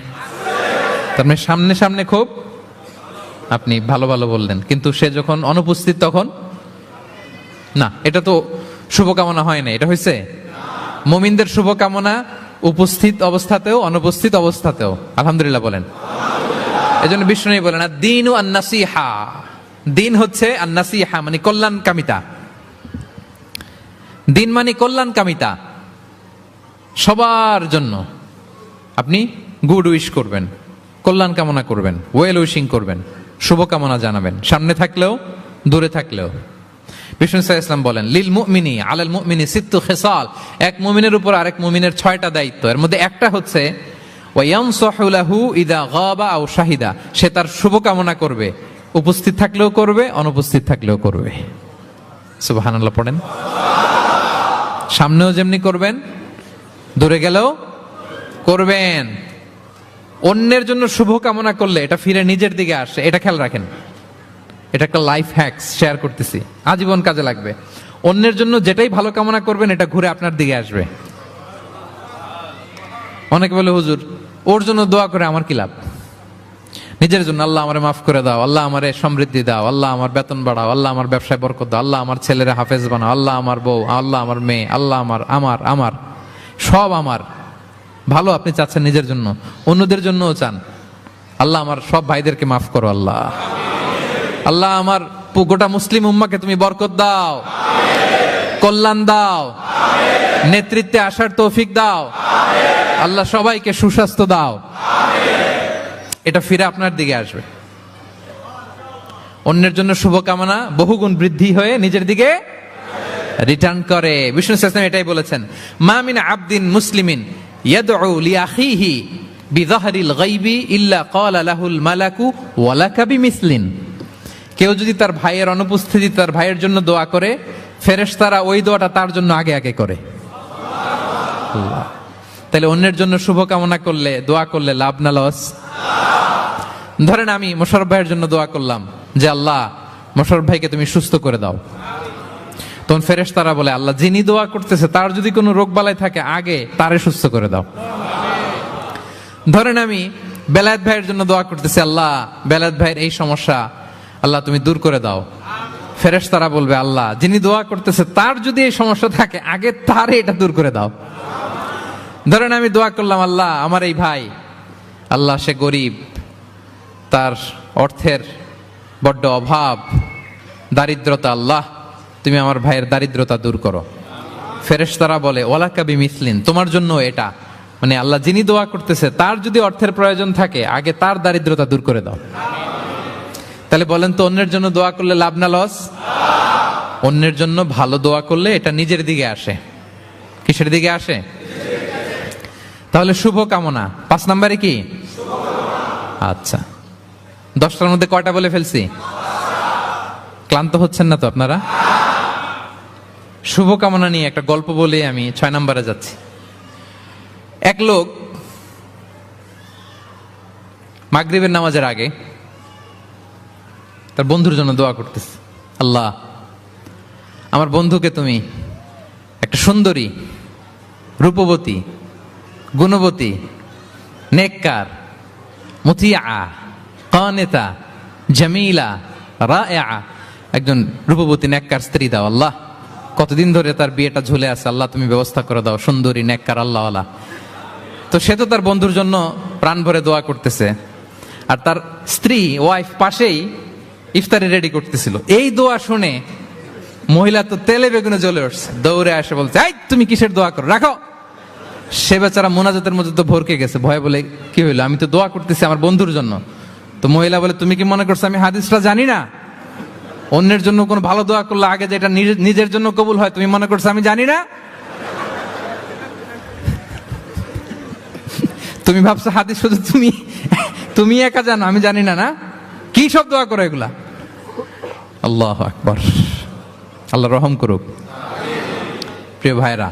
তার মানে সামনে সামনে খুব আপনি ভালো ভালো বললেন, কিন্তু সে যখন অনুপস্থিত তখন না। এটা তো শুভকামনা হয় না, এটা হয়েছে মুমিনদের শুভকামনা উপস্থিত অবস্থাতেও, অনুপস্থিত অবস্থাতেও। আলহামদুলিল্লাহ বলেন। এজন্য বিষ্ণু বলেন দ্বীন ও আন-নাসিহা, দিন হচ্ছে আন-নাসিহা মানে কল্যাণ কামিতা। দিন মানে কল্যাণ কামিতা, সবার জন্য, আপনি গুড উইশ করবেন, কল্যাণ কামনা করবেন, ওয়েল উইশিং করবেন, শুভকামনা জানাবেন, সামনে থাকলেও দূরে থাকলেও। বিষ্ণু সাল্লাল্লাহু আলাইহি ওয়াসাল্লাম বলেন, লিল মুমিনি আলাল মুমিনি সিত্তু খিসাল, এক মুমিনের উপর আরেক মুমিনের 6টা দায়িত্ব। এর মধ্যে একটা হচ্ছে ওয়া ইয়ানসাহু লাহু ইযা গাবা আও শাহিদা, সে তার শুভকামনা করবে, উপস্থিত থাকলেও করবে, অনুপস্থিত থাকলেও করবে। সুবহানাল্লাহ পড়েন। সামনেও যেমনি করবেন, দূরে গেলেও করবেন। অন্যের জন্য শুভ কামনা করলে এটা ফিরে নিজের দিকে আসে, এটা খেয়াল রাখেন। এটা একটা লাইফ হ্যাকস শেয়ার করতেছি, আজীবন কাজে লাগবে। অন্যের জন্য যেটাই ভালো কামনা করবেন এটা ঘুরে আপনার দিকে আসবে। অনেকে বলে, হুজুর ওর জন্য দোয়া করে আমার কি লাভ? নিজের জন্য, আল্লাহ আমারে মাফ করে দাও, আল্লাহ আমারে সমৃদ্ধি দাও, আল্লাহ আমার বেতন বাড়াও, আল্লাহ আমার ব্যবসায় বরকত দাও, আল্লাহ আমার ছেলেরা হাফেজ বানাও, আল্লাহ আমার বউ, আল্লাহ আমার মেয়ে, আল্লাহ আমার আমার আমার সব আমার ভালো আপনি চাচ্ছেন নিজের জন্য, অন্যদের জন্যও চান। আল্লাহ আমার সব ভাইদেরকে মাফ করো, আল্লাহ আল্লাহ আমার গোটা মুসলিম উম্মাকে তুমি বরকত দাও, কল্যাণ দাও, নেতৃত্বে আসার তৌফিক দাও, আল্লাহ সবাইকে সুস্বাস্থ্য দাও। এটা ফিরে আপনার দিকে আসবে। অন্যের জন্য শুভকামনা বহুগুণ বৃদ্ধি হয়ে নিজের দিকে রিটার্ন করে। বিষ্ণু সাল্লাল্লাহু এটাই বলেছেন, মা মিন আবদিন মুসলিমিন ইয়াদউ লিআখিহি বিযাহরিল গায়বি ইল্লা ক্বালা লাহুল মালাকু ওয়া লাকা বিমিসলিন। কেউ যদি তার ভাইয়ের অনুপস্থিতি তার ভাইয়ের জন্য দোয়া করে, ফেরেশতারা ওই দোয়াটা তার জন্য আগে আগে করে। আল্লাহ, তাহলে অন্যের জন্য শুভকামনা করলে, দোয়া করলে লাভ না লস? ধরেন আমি মোশাররফ ভাইয়ের জন্য দোয়া করলাম যে আল্লাহ মোশাররফ ভাইকে তুমি সুস্থ করে দাও, তখন ফেরেশতারা বলে আল্লাহ যিনি দোয়া করতেছে তার যদি কোনো রোগ বালাই থাকে আগে তারে সুস্থ করে দাও। ধরেন আমি বেলায়েত ভাইয়ের জন্য দোয়া করতেছি, আল্লাহ বেলায়েত ভাইয়ের এই সমস্যা আল্লাহ তুমি দূর করে দাও, ফেরেশতারা বলবে আল্লাহ যিনি দোয়া করতেছে তার যদি এই সমস্যা থাকে আগে তারে এটা দূর করে দাও। ধরেন আমি দোয়া করলাম আল্লাহ আমার এই ভাই, আল্লাহ সে গরিব, তার অর্থের বড্ড অভাব, দারিদ্রতা, আল্লাহ তুমি আমার ভাইয়ের দারিদ্রতা দূর করো। ফেরেশতারা বলে ওয়ালাকা বিমিসলিন, তোমার জন্য এটা, মানে আল্লাহ যিনি দোয়া করতেছে তার যদি অর্থের প্রয়োজন থাকে আগে তার দারিদ্রতা দূর করে দাও। তাহলে বলেন তো অন্যের জন্য দোয়া করলে লাভ না লস? অন্যের জন্য ভালো দোয়া করলে এটা নিজের দিকে আসে। কিসের দিকে আসে? তাহলে শুভ কামনা 5 নম্বরে কি? আচ্ছা, 10টার মধ্যে কয়টা বলে ফেলছি? ক্লান্ত হচ্ছেন না তো আপনারা? শুভকামনা নিয়ে একটা গল্প বলে আমি 6 নম্বরে যাচ্ছি। এক লোক মাগরিবের নামাজের আগে তার বন্ধুর জন্য দোয়া করতেছে, আল্লাহ আমার বন্ধুকে তুমি একটা সুন্দরী, রূপবতী, গুণবতী, নেককার, মুতিয়া, কানেতা, জামিলা, রায়া, একজন রূপবতী নেককার স্ত্রী দাও আল্লাহ। কতদিন ধরে তার বিয়েটা ঝুলে আছে, আল্লাহ তুমি ব্যবস্থা করে দাও, সুন্দরী, নেককার, আল্লাহওয়ালা। তো সে তো তার বন্ধুর জন্য প্রাণ ভরে দোয়া করতেছে, আর তার স্ত্রী ওয়াইফ পাশেই ইফতারি রেডি করতেছিল। এই দোয়া শুনে মহিলা তো তেলে বেগুনে জ্বলে উঠছে, দৌড়ে আসে বলছে, এই তুমি কিসের দোয়া করো, রাখো। সে বেচারা মোনাজাতের মধ্যে তো ভরকে গেছে, ভয় বলে কি হইলো, আমি তো দোয়া করতেছি আমার বন্ধুর জন্য। তো মহিলা বলে, তুমি কি মনে করছো আমি হাদিসটা জানি না? অন্যের জন্য কোনো ভালো দোয়া করলে আগে যেটা নিজের জন্য কবুল হয় তুমি মনে করছো আমি জানি না? তুমি ভাবছো হাদিস শুধু তুমি একা জানো, আমি জানি না? না, কি সব দোয়া করো এগুলা? আল্লাহু আকবার, আল্লাহ রহম করুক। প্রিয় ভাইরা,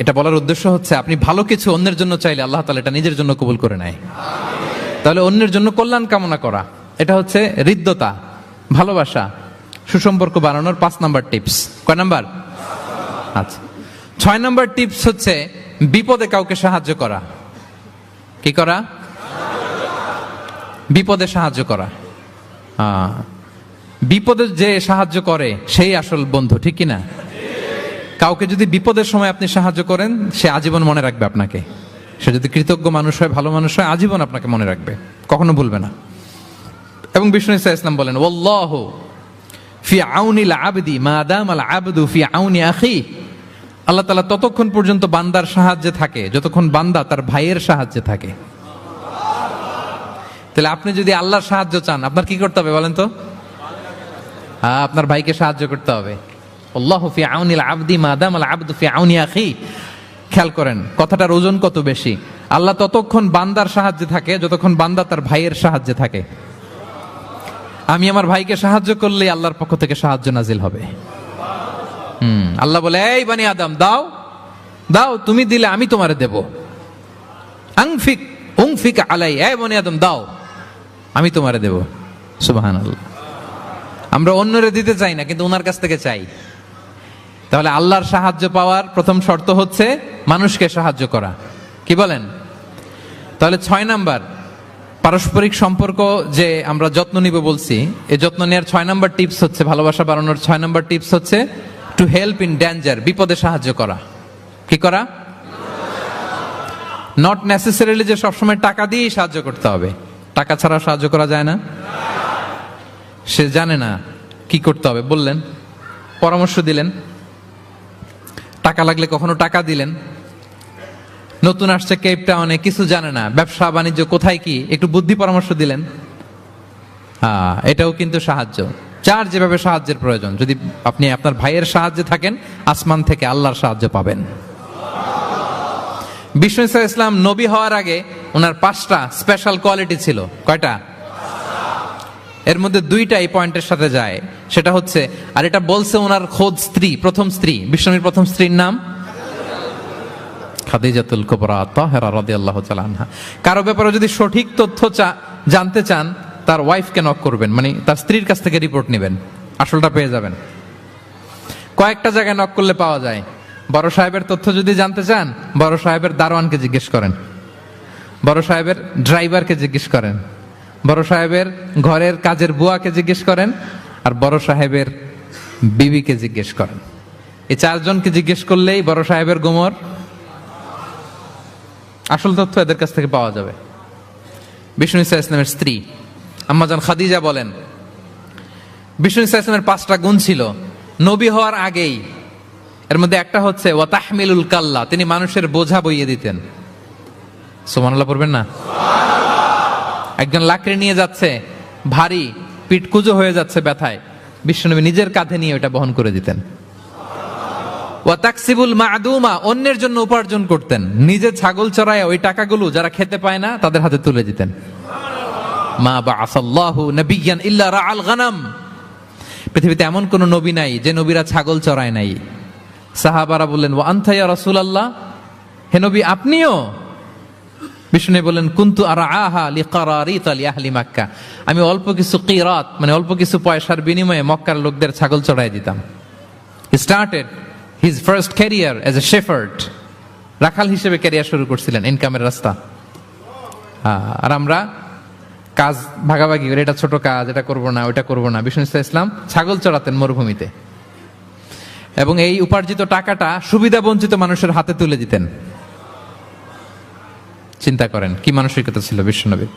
এটা বলার উদ্দেশ্য হচ্ছে আপনি ভালো কিছু অন্যের জন্য চাইলে আল্লাহ তাআলা এটা নিজের জন্য কবুল করে নেয়। তাহলে অন্যের জন্য কল্যাণ কামনা করা, এটা হচ্ছে হৃদ্যতা, ভালোবাসা, সুসম্পর্ক বানানোর 5 নাম্বার টিপস। কয় নাম্বার? আচ্ছা, 6 নাম্বার টিপস হচ্ছে বিপদে কাউকে সাহায্য করা। কি করা? বিপদে সাহায্য করা। বিপদে যে সাহায্য করে সেই আসল বন্ধু, ঠিক কিনা? কাউকে যদি বিপদের সময় আপনি সাহায্য করেন সে আজীবন মনে রাখবে আপনাকে। সে যদি কৃতজ্ঞ মানুষ হয়, ভালো মানুষ হয়, আজীবন আপনাকে মনে রাখবে, কখনো ভুলবে না। এবং বিষ্ণু ইসলাম বলেন, ওয়াল্লাহু ফি আউনিল আবদি মা দামাল আবদু ফি আউনি আখি, আল্লাহ তাআলা ততক্ষণ পর্যন্ত বান্দার সাহায্যে থাকে যতক্ষণ বান্দা তার ভাইয়ের সাহায্যে থাকে। তাহলে আপনি যদি আল্লাহর সাহায্য চান, আপনার কি করতে হবে বলেন তো? আপনার ভাইকে সাহায্য করতে হবে। আল্লাহু ফি আউনিল আবদি মা দামাল আবদু ফি আউনি আখি। খেয়াল করেন কথাটার ওজন কত বেশি। আল্লাহ ততক্ষণ বান্দার সাহায্যে থাকে যতক্ষণ বান্দা তার ভাইয়ের সাহায্যে থাকে। আমি আমার ভাইকে সাহায্য করলে আল্লাহর পক্ষ থেকে সাহায্য নাজিল হবে। আল্লাহ বলে, এই বানি আদম দাও দাও, তুমি দিলে আমি তোমারে দেব। আনফিক উনফিক আলাই, এই বানি আদম দাও আমি তোমারে দেব। সুবহানাল্লাহ। আমরা অন্যরে দিতে চাই না, কিন্তু ওনার কাছ থেকে চাই। তাহলে আল্লাহর সাহায্য পাওয়ার প্রথম শর্ত হচ্ছে মানুষকে সাহায্য করা। কি বলেন? তাহলে 6 নাম্বার, পারস্পরিক সম্পর্ক যে আমরা যত্ন নিব বলছি, এই যত্ন নেওয়ার 6 নাম্বার টিপস হচ্ছে, ভালোবাসা বাড়ানোর 6 নাম্বার টিপস হচ্ছে টু হেল্প ইন ডেঞ্জার, বিপদে সাহায্য করা। কি করা? নট নেসেসারিলি যে সবসময় টাকা দিয়েই সাহায্য করতে হবে। টাকা ছাড়া সাহায্য করা যায় না। সে জানে না কি করতে হবে, বললেন, পরামর্শ দিলেন, টাকা লাগলে কখনো টাকা দিলেন। নতুন আসছে কেপ টাউনে, কিছু জানে না, ব্যবসা বাণিজ্য কোথায় কি, একটু বুদ্ধি পরামর্শ দিলেন। এটাও কিন্তু সাহায্য। যার যেভাবে সাহায্যের প্রয়োজন, যদি আপনি আপনার ভাইয়ের সাহায্যে থাকেন, আসমান থেকে আল্লাহর সাহায্য পাবেন। বিষ্ণু ইসলাম নবী হওয়ার আগে ওনার 5টা স্পেশাল কোয়ালিটি ছিল। কয়টা? এর মধ্যে 2টা এই পয়েন্টের সাথে যায়। সেটা হচ্ছে, আর এটা বলছে ওনার খোদ স্ত্রী, প্রথম স্ত্রী, বিষ্ণুর প্রথম স্ত্রীর নাম খাদিজাতুল কুবরা তাহেরা রাদিয়াল্লাহু তাআলা আনহা। কারো ব্যাপারে যদি সঠিক তথ্য জানতে চান, তার ওয়াইফকে নক করবেন, মানে তার স্ত্রীর কাছ থেকে রিপোর্ট নেবেন, আসলটা পেয়ে যাবেন। কয়েকটা জায়গায় নক করলে পাওয়া যায়। বড় সাহেবের তথ্য যদি জানতে চান, বড় সাহেবের দারোয়ানকে জিজ্ঞেস করেন, বড় সাহেবের ড্রাইভারকে জিজ্ঞেস করেন, বড় সাহেবের ঘরের কাজের বুয়াকে জিজ্ঞেস করেন, আর বড় সাহেবের বিবিকে জিজ্ঞেস করেন। এই 4 জনকে জিজ্ঞেস করলেই বড় সাহেবের গোমর আসল তথ্য এদের কাছ থেকে পাওয়া যাবে। বিষ্ণু ইসলামের স্ত্রী আম্মাজান খাদিজা বলেন, বিষ্ণু ইসলামের 5টা গুণ ছিল নবী হওয়ার আগেই। এর মধ্যে একটা হচ্ছে ওয়া তাহমিলুল কাল্লা, তিনি মানুষের বোঝা বইয়ে দিতেন। সুবহানাল্লাহ পড়বেন না? একজন লাকড়ি নিয়ে যাচ্ছে, ভারী, পিঠ কুঁজো হয়ে যাচ্ছে ব্যথায়, বিশ্বনবী নিজের কাঁধে নিয়ে ওটা বহন করে দিতেন। ওয়া তাকসিবুল মা'দুমা, অন্যের জন্য উপার্জন করতেন, নিজে ছাগল চড়ায় ওই টাকাগুলো যারা খেতে পায় না তাদের হাতে তুলে দিতেন। মা বা'আসাল্লাহু নাবিয়্যান ইল্লা রাআল গানাম, পৃথিবীতে এমন কোন নবী নাই যে নবীরা ছাগল চড়ায় নাই। সাহাবারা বললেন, ওয়া আনতা ইয়া রাসূলুল্লাহ, হে নবী আপনিও? বিষ্ণু বলেন, কুনতু আরআহা লিকারারিত লিআহলি মক্কা, আমি অল্প কিছু কিরাত, মানে অল্প কিছু পয়সার বিনিময়ে মক্কার লোকদের ছাগল চড়াই দিতাম। He started his first career as a shepherd, রাখাল হিসেবে ক্যারিয়ার শুরু করছিলেন, ইনকামের রাস্তা। আর আমরা কাজ ভাগাভাগি করে, এটা ছোট কাজ, এটা করব না, ওইটা করব না। বিষ্ণু ইসলাম ছাগল চড়াতেন মরুভূমিতে, এবং এই উপার্জিত টাকাটা সুবিধা বঞ্চিত মানুষের হাতে তুলে দিতেন। চিন্তা করেন কি মানসিকতা ছিল বিশ্বনবীর।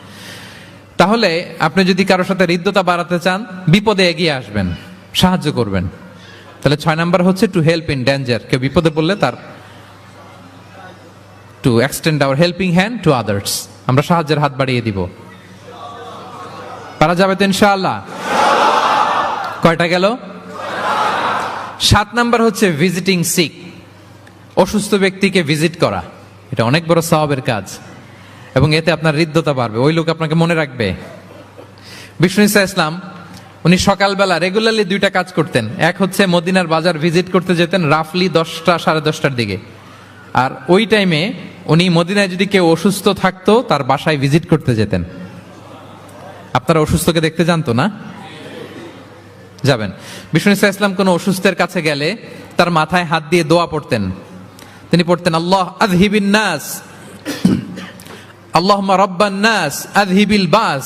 তাহলে আপনি যদি কারোর সাথে হৃদ্যতা বাড়াতে চান, বিপদে এগিয়ে আসবেন, সাহায্য করবেন। তাহলে 6 নাম্বার হচ্ছে টু হেল্প ইন ডেঞ্জার, কেউ বিপদে পড়লে তার to extend hour helping hand to others, আমরা সাহায্যের হাত বাড়িয়ে দিব। পারা যাবে তো ইনশাআল্লাহ? কয়টা গেল? 7 নাম্বার হচ্ছে ভিজিটিং সিক, অসুস্থ ব্যক্তিকে ভিজিট করা। এটা অনেক বড় সওয়াবের কাজ, এবং এতে আপনার হৃদ্যতা বাড়বে, ওই লোক আপনাকে মনে রাখবে। বিষ্ণু ইসলাম উনি সকালবেলা রেগুলারলি 2টা কাজ করতেন। এক হচ্ছে মদিনার বাজার ভিজিট করতে যেতেন রাফলি 10টা সাড়ে 10টার দিকে, আর ওই টাইমে উনি মদিনায় যদি কেউ অসুস্থ থাকতো তার বাসায় ভিজিট করতে যেতেন। আপনারা অসুস্থকে দেখতে জানতো না? যাবেন। বিষ্ণু ইসলাম কোন অসুস্থের কাছে গেলে তার মাথায় হাত দিয়ে দোয়া পড়তেন। তিনি পড়তেন, আল্লাহ আযহিবিন নাস, আল্লাহুম্মা রাব্বান নাস আযহিবিল বাস,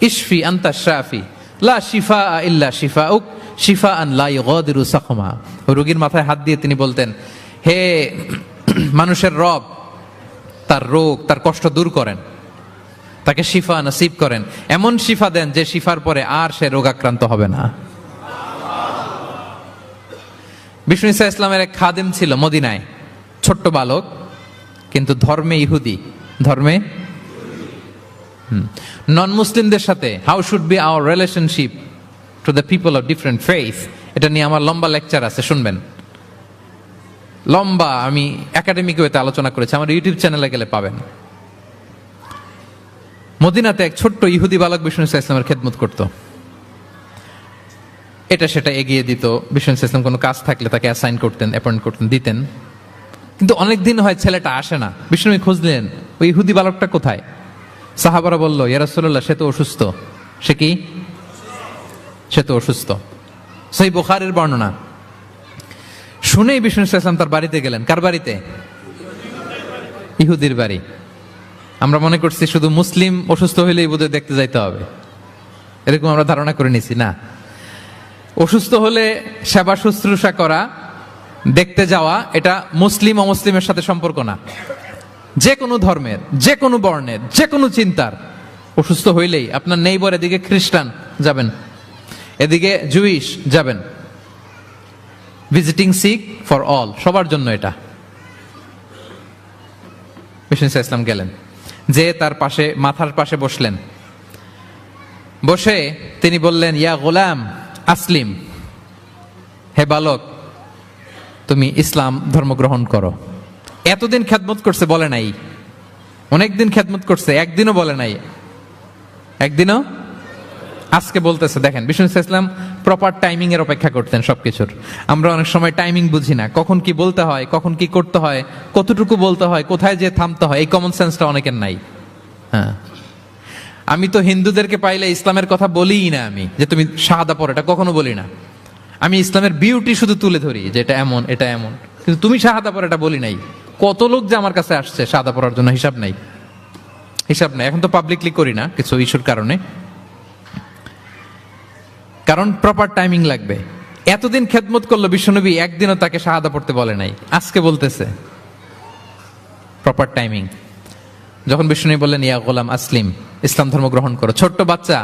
ইশফি আনতা শাফি, লা শিফা ইল্লা শিফাউক, শিফাআন লা ইউগাদিরু সাকমা। রোগীর মাথায় হাত দিয়ে তিনি বলতেন, হে মানুষের রব, তার রোগ, তার কষ্ট দূর করেন, তাকে শিফা নসিব করেন, এমন শিফা দেন যে শিফার পরে আর সে রোগাক্রান্ত হবে না। বিষ্ণু ঈসা ইসলামের এক খাদেম ছিল মদিনায়, ছোট্ট বালক, কিন্তু ধর্মে ইহুদি, ধর্মে নন মুসলিমদের সাথে how should be our relationship to the people of different faith, এটা নিয়ে আমার লম্বা লেকচার আছে, শুনবেন। লম্বা, আমি একাডেমিক ওয়েতে আলোচনা করেছি, আমার ইউটিউব চ্যানেলে গেলে পাবেন। মদিনাতে এক ছোট্ট ইহুদি বালক বিষ্ণু ঈসা ইসলামের খেদমত করত, এটা সেটা এগিয়ে দিত। বিষ্ণু ঈসা ইসলাম কোনো কাজ থাকলে তাকে অ্যাসাইন করতেন, অ্যাপয়েন্ট করতেন, দিতেন। কিন্তু অনেক দিন হয় ছেলেটা আসে না। বিষ্ণু খুঁজলেন ওই ইহুদি বালকটা কোথায়। সাহাবারা বলল, ইয়া রাসূলুল্লাহ, সে তো অসুস্থ। সে কি? সে তো অসুস্থ। সহিহ বুখারীর বর্ণনা। শুনেই বিষ্ণু ইসলাম তার বাড়িতে গেলেন। কার বাড়িতে? ইহুদির বাড়ি। আমরা মনে করছি শুধু মুসলিম অসুস্থ হইলেই বোধহয় দেখতে যাইতে হবে, এরকম আমরা ধারণা করে নিছি। না, অসুস্থ হলে সেবা শুশ্রূষা করা, দেখতে যাওয়া, এটা মুসলিম অমুসলিমের সাথে সম্পর্ক না। যে কোনো ধর্মের, যে কোনো বর্ণের, যে কোনো চিন্তার অসুস্থ হইলেই আপনার নেইবার, এদিকে খ্রিস্টান যাবেন, এদিকে জুইশ যাবেন। ভিজিটিং সিক ফর অল, সবার জন্য এটা। বিষ্ণু ঈসা ইসলাম গেলেন, যে তার পাশে, মাথার পাশে বসলেন। বসে তিনি বললেন, ইয়া গোলাম আসলিম, হে বালক, তুমি ইসলাম ধর্ম গ্রহণ করো। এতদিন খেদমত করছে, বলে নাই। অনেকদিন খেদমত করছে, একদিনও বলে নাই। একদিনও, আজকে বলতেছে। দেখেন, বিষ্ণু ইসলাম প্রপার টাইমিং এর অপেক্ষা করতেন সবকিছুর। আমরা অনেক সময় টাইমিং বুঝি না, কখন কি বলতে হয়, কখন কি করতে হয়, কতটুকু বলতে হয়, কোথায় যে থামতে হয়, এই কমন সেন্সটা অনেকের নাই। হ্যাঁ, আমি তো হিন্দুদেরকে পাইলে ইসলামের কথা বলিই না, আমি যে তুমি শাহাদা পড়ো, এটা কখনো বলি না। আমি ইসলামের বিউটি শুধু তুলে ধরি, যে এটা এমন, এটা এমন, কিন্তু তুমি শাহাদা পড়ো এটা বলি নাই। কত লোক যে আমার কাছে আসছে শাহাদা পড়ার জন্য, হিসাব নাই, হিসাব নাই। এখন তো পাবলিকলি করি না কিছু ইস্যুর কারণে, কারণ প্রপার টাইমিং লাগবে। এতদিন খেদমত করলো বিশ্বনবী, একদিনও তাকে শাহাদা পড়তে বলে নাই, আজকে বলতেছে। Proper timing. যখন বিষ্ণু বললেন, ইয়া গোলাম আসলিম, ইসলাম ধর্ম গ্রহণ করো, ছোট্ট বাচ্চা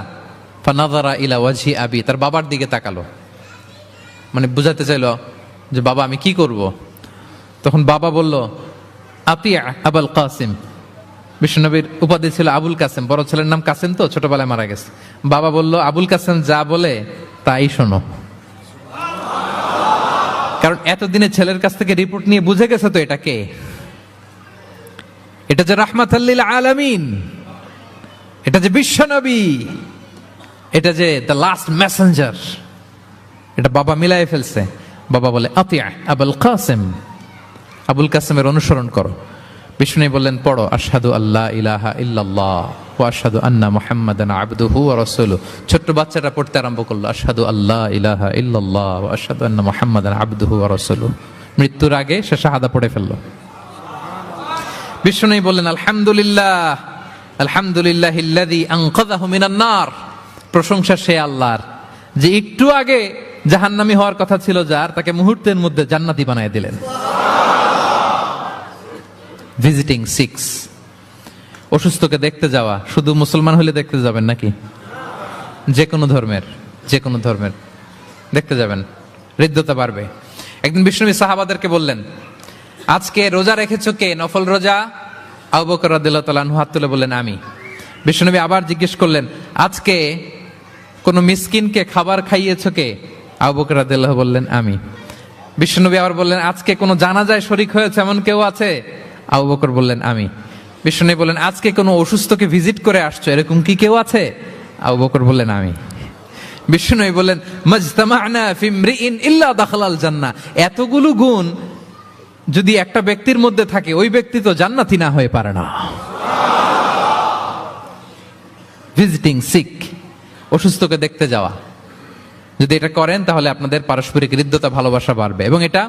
ফানাযারা ইলা ওয়াজহি আবি, তার বাবার দিকে তাকালো, মানে বুঝাতে চাইলো যে বাবা আমি কি করব। তখন বাবা বলল, আতিয়া আবুল কাসিম। বিষ্ণুনবীর উপাধি ছিল আবুল কাসেম, বড় ছেলের নাম কাসেম, তো ছোটবেলায় মারা গেছে। বাবা বলল, আবুল কাসেম যা বলে তাই শোনো। কারণ এতদিনে ছেলের কাছ থেকে রিপোর্ট নিয়ে বুঝে গেছে তো এটা কে, এটা যে রাহমাতাল লিল আলামিন, এটা যে বিশ্বনবী, এটা যে দ্য লাস্ট মেসেঞ্জার, এটা বাবা মিলাই ফেলছে। বাবা বলে, আতিয়া আবুল কাসেম, আবুল কাসেমের অনুসরণ করো। বিষ্ণু বললেন, পড়ো আশহাদু আল্লা ইলাহা ইল্লাল্লাহ ওয়া আশহাদু আন্না মুহাম্মাদান আবদুহু ওয়া রাসূলুহু। ছোট্ট বাচ্চাটা পড়তে আরম্ভ করলো, আশহাদু আল্লা ইলাহা ইল্লাল্লাহ ওয়া আশহাদু আন্না মুহাম্মাদান আবদুহু ওয়া রাসূলুহু। মৃত্যুর আগে সে শাহাদা পড়ে ফেললো। বিষ্ণু বললেন, আলহামদুলিল্লাহ, আলহামদুলিল্লাহিল্লাযী আনকাযাহু মিনান নার। প্রশংসা সে আল্লাহর, যে একটু আগে জাহান্নামী হওয়ার কথা ছিল যার, তাকে মুহূর্তের মধ্যে জান্নাতি বানায় দিলেন। ভিজিটিং সিক্স, অসুস্থকে দেখতে যাওয়া। শুধু মুসলমান হলে দেখতে যাবেন নাকি? যে কোনো ধর্মের, যে কোনো ধর্মের দেখতে যাবেন, হৃদ্যতা বাড়বে। একদিন বিষ্ণু সাহাবাদেরকে বললেন, আজকে রোজা রেখেছো কে? নফল রোজা? আবু বকর রাদিয়াল্লাহু তাআলা আনহু হাত তুলে বললেন, আমি। বিষ্ণুনবী আবার জিজ্ঞেস করলেন, আজকে কোন মিসকিনকে খাবার খাইয়েছো কে? আবু বকর রাদিয়াল্লাহু বললেন, আমি। বিষ্ণুনবী আবার বললেন, আজকে কোন জানাজায় শরীক হয়েছে এমন কেউ আছে? আবু বকর বললেন, আমি। বিষ্ণুনবী বললেন, আজকে কোন অসুস্থকে ভিজিট করে আসছো এরকম কি কেউ আছে? আবু বকর বললেন, আমি। বিষ্ণুনবী বললেন, মাজতামা'না ফি ইমরিইন ইল্লা দাখালাল জান্নাহ। এতগুলো গুণ যদি একটা ব্যক্তির মধ্যে থাকে, ওই ব্যক্তি তো জান্নাতি না হয়ে পারে না। ভিজিটিং সিক, অসুস্থকে দেখতে যাওয়া, যদি এটা করেন তাহলে আপনাদের পারস্পরিক হৃদ্যতা, ভালোবাসা বাড়বে। এবং এটা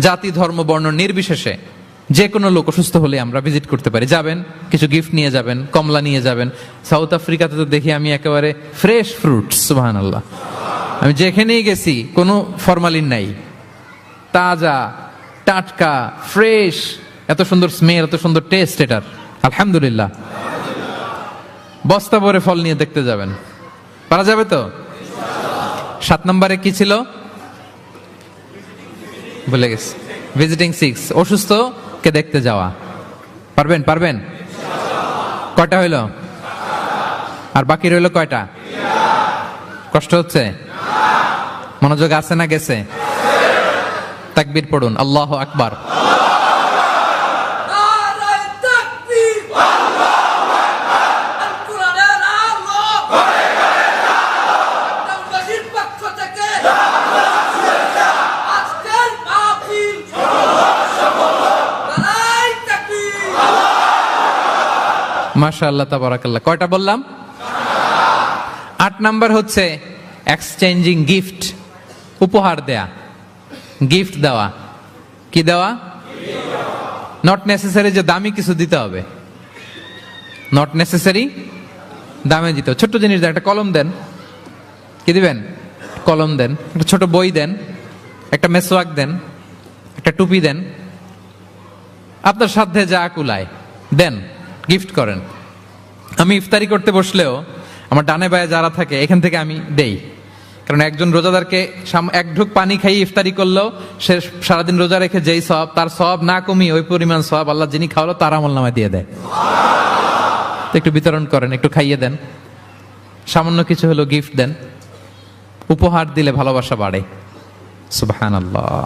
জাতি, ধর্ম, বর্ণ নির্বিশেষে যে কোনো লোক অসুস্থ হলে আমরা ভিজিট করতে পারি। যাবেন, কিছু গিফট নিয়ে যাবেন, কমলা নিয়ে যাবেন। সাউথ আফ্রিকাতে তো দেখি আমি একেবারে ফ্রেশ ফ্রুট, সুবহানাল্লাহ। আমি যেখানেই গেছি কোনো ফরমালিন নাই, তাজা, টাটকা, ফ্রেশ, এত সুন্দর স্মেল, এত সুন্দর টেস্ট এটার, আলহামদুলিল্লাহ। বস্তা ভরে ফল নিয়ে দেখতে যাবেন, পারা যাবে তো? 7 নম্বরে কি ছিল? ভুলে গেছি। ভিজিটিং 6, অসুস্থ কে দেখতে যাওয়া। পারবেন? পারবেন? কয়টা হইল? আর বাকি রইল কয়টা? কষ্ট হচ্ছে? মনোযোগ আছে না গেছে? তাকবীর পড়ুন, আল্লাহু আকবার। মাশাআল্লাহ, তাবারাকাল্লাহ। কয়টা বললাম? 8 নাম্বার হচ্ছে এক্সচেঞ্জিং গিফট, উপহার দেয়া, গিফট দেওয়া। কি দেওয়া? নট নেসেসারি যে দামি কিছু দিতে হবে, নট নেসেসারি দামে দিতে হবে। ছোট্ট জিনিস দেন, একটা কলম দেন। কি দিবেন? কলম দেন। একটা ছোট বই দেন, একটা মেসওয়াক দেন, একটা টুপি দেন, আপনার সাধ্যে যা কুলায় দেন, গিফট করেন। আমি ইফতারি করতে বসলেও আমার ডানে বায়ে যারা থাকে এখান থেকে আমি দেই, কারণ একজন রোজাদারকে এক ঢুক পানি খাইয়ে ইফতারি করলেও সে সারাদিন রোজা রেখে যেই সওয়াব, তার সওয়াব না কমিয়ে ওই পরিমাণ সওয়াব আল্লাহ যিনি খাওয়ালো তার আমলনামায় দিয়ে দেয়। তো একটু বিতরণ করেন, একটু খাইয়ে দেন, সামান্য কিছু হলো গিফট দেন। উপহার দিলে ভালোবাসা বাড়ে। সুবহানাল্লাহ।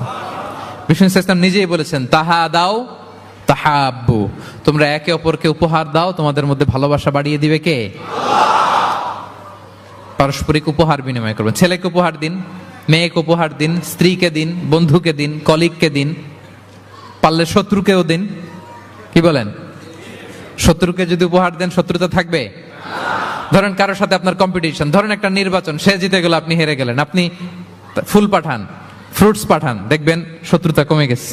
বিষ্ণু ইসলাম নিজেই বলেছেন, তাহা দাও তাহাব্বু, তোমরা একে অপরকে উপহার দাও, তোমাদের মধ্যে ভালোবাসা বাড়িয়ে দিবে কে? পারস্পরিক উপহার বিনিময় করবেন। ছেলেকে উপহার দিন, মেয়েকে উপহার দিন, স্ত্রীকে দিন, বন্ধুকে দিন, কলিগকে দিন, পারলে শত্রুকেও দিন। কি বলেন? শত্রুকে যদি উপহার দেন শত্রুতা থাকবে? ধরেন কারোর সাথে আপনার কম্পিটিশন, ধরেন একটা নির্বাচন, সে জিতে গেল, আপনি হেরে গেলেন, আপনি ফুল পাঠান, ফ্রুটস পাঠান, দেখবেন শত্রুতা কমে গেছে।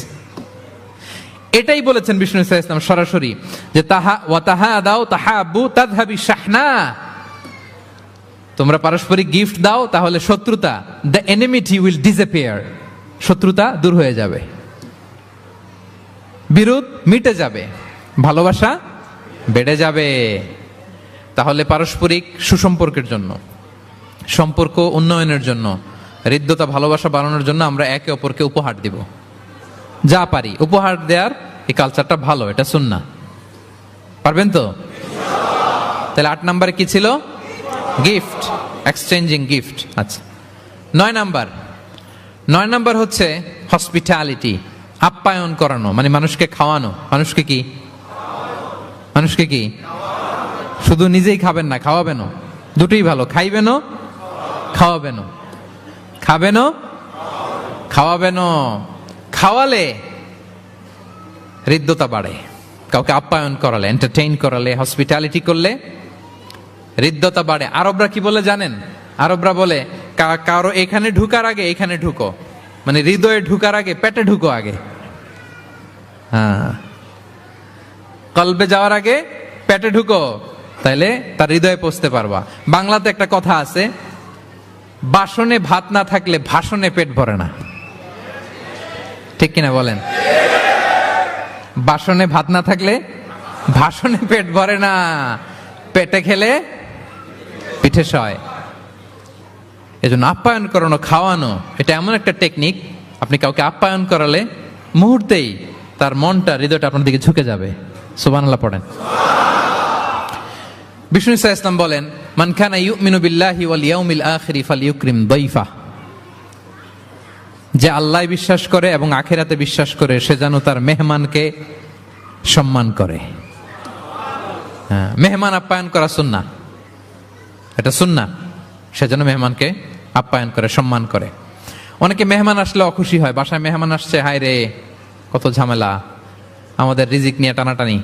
এটাই বলেছেন বিষ্ণু ইসলাম সরাসরি, যে তাহা ওয়া তাহা দাও তাহাব্বু তাযহাবি শাহনা, তোমরা পারস্পরিক গিফট দাও, তাহলে শত্রুতা, দ্য এনিমিটি উইল ডিসঅ্যাপিয়ার, শত্রুতা দূর হয়ে যাবে, বিরোধ মিটে যাবে, ভালোবাসা বেড়ে যাবে। তাহলে পারস্পরিক সুসম্পর্কের জন্য, সম্পর্ক উন্নয়নের জন্য, হৃদ্যতা ভালোবাসা বাড়ানোর জন্য আমরা একে অপরকে উপহার দিব, যা পারি উপহার দেওয়ার এই কালচারটা ভালো, এটা সুন্নাহ। পারবেন তো? তাহলে 8 নম্বরে কি ছিল? Gift, exchanging gift. আচ্ছা, 9 নাম্বার হচ্ছে হসপিটালিটি, আপ্যায়ন করানো, মানে মানুষকে খাওয়ানো। মানুষকে কি? মানুষকে কি? শুধু নিজেই খাবেন না, খাওয়াবেনও। দুটোই ভালো, খাইবেনও খাওয়াবেনও, খাবেনও খাওয়াবেনও। খাওয়ালে হৃদ্যতা বাড়ে, কাউকে আপ্যায়ন করালে, এন্টারটেইন করালে, হসপিটালিটি করলে হৃদ্যতা বাড়ে। আরবরা কি বলে জানেন? আরবরা বলে কারো এখানে ঢুকার আগে এখানে ঢুকো, মানে হৃদয়ে ঢুকার আগে পেটে ঢুকো আগে। হ্যাঁ, কলবে যাওয়ার আগে পেটে ঢুকো, তাইলে তার হৃদয়ে পৌঁছতে পারবা। বাংলাতে একটা কথা আছে, বাসনে ভাত না থাকলে ভাষণে পেট ভরে না। ঠিক কিনা বলেন? বাসনে ভাত না থাকলে ভাষণে পেট ভরে না, পেটে খেলে পিঠে সয়। এজন্য আপ্যায়ন করানো, খাওয়ানো, এটা এমন একটা টেকনিক, আপনি কাউকে আপ্যায়ন করালে মুহূর্তেই তার মনটা, হৃদয়টা আপনার দিকে ঝুঁকে যাবে। সুবহানাল্লাহ পড়েন। বিষ্ণু ইসলাম বলেন, মান কানা ইউমিনু বিল্লাহি ওয়াল ইয়াউমিল আখিরি ফালইউকরিম দাইফা, যে আল্লাহ বিশ্বাস করে এবং আখিরাতে বিশ্বাস করে সে যেন তার মেহমানকে সম্মান করে। হ্যাঁ, মেহমান আপ্যায়ন করা সুন্নাহ, এটা সুন্নাহ। সে যেন মেহমানকে আপ্যায়ন করে, সম্মান করে। অনেকে মেহমান আসলে অখুশি হয়, বাসায় মেহমান আসছে, হায় রে কত ঝামেলা, আমাদের রিজিক নিয়ে টানাটানি।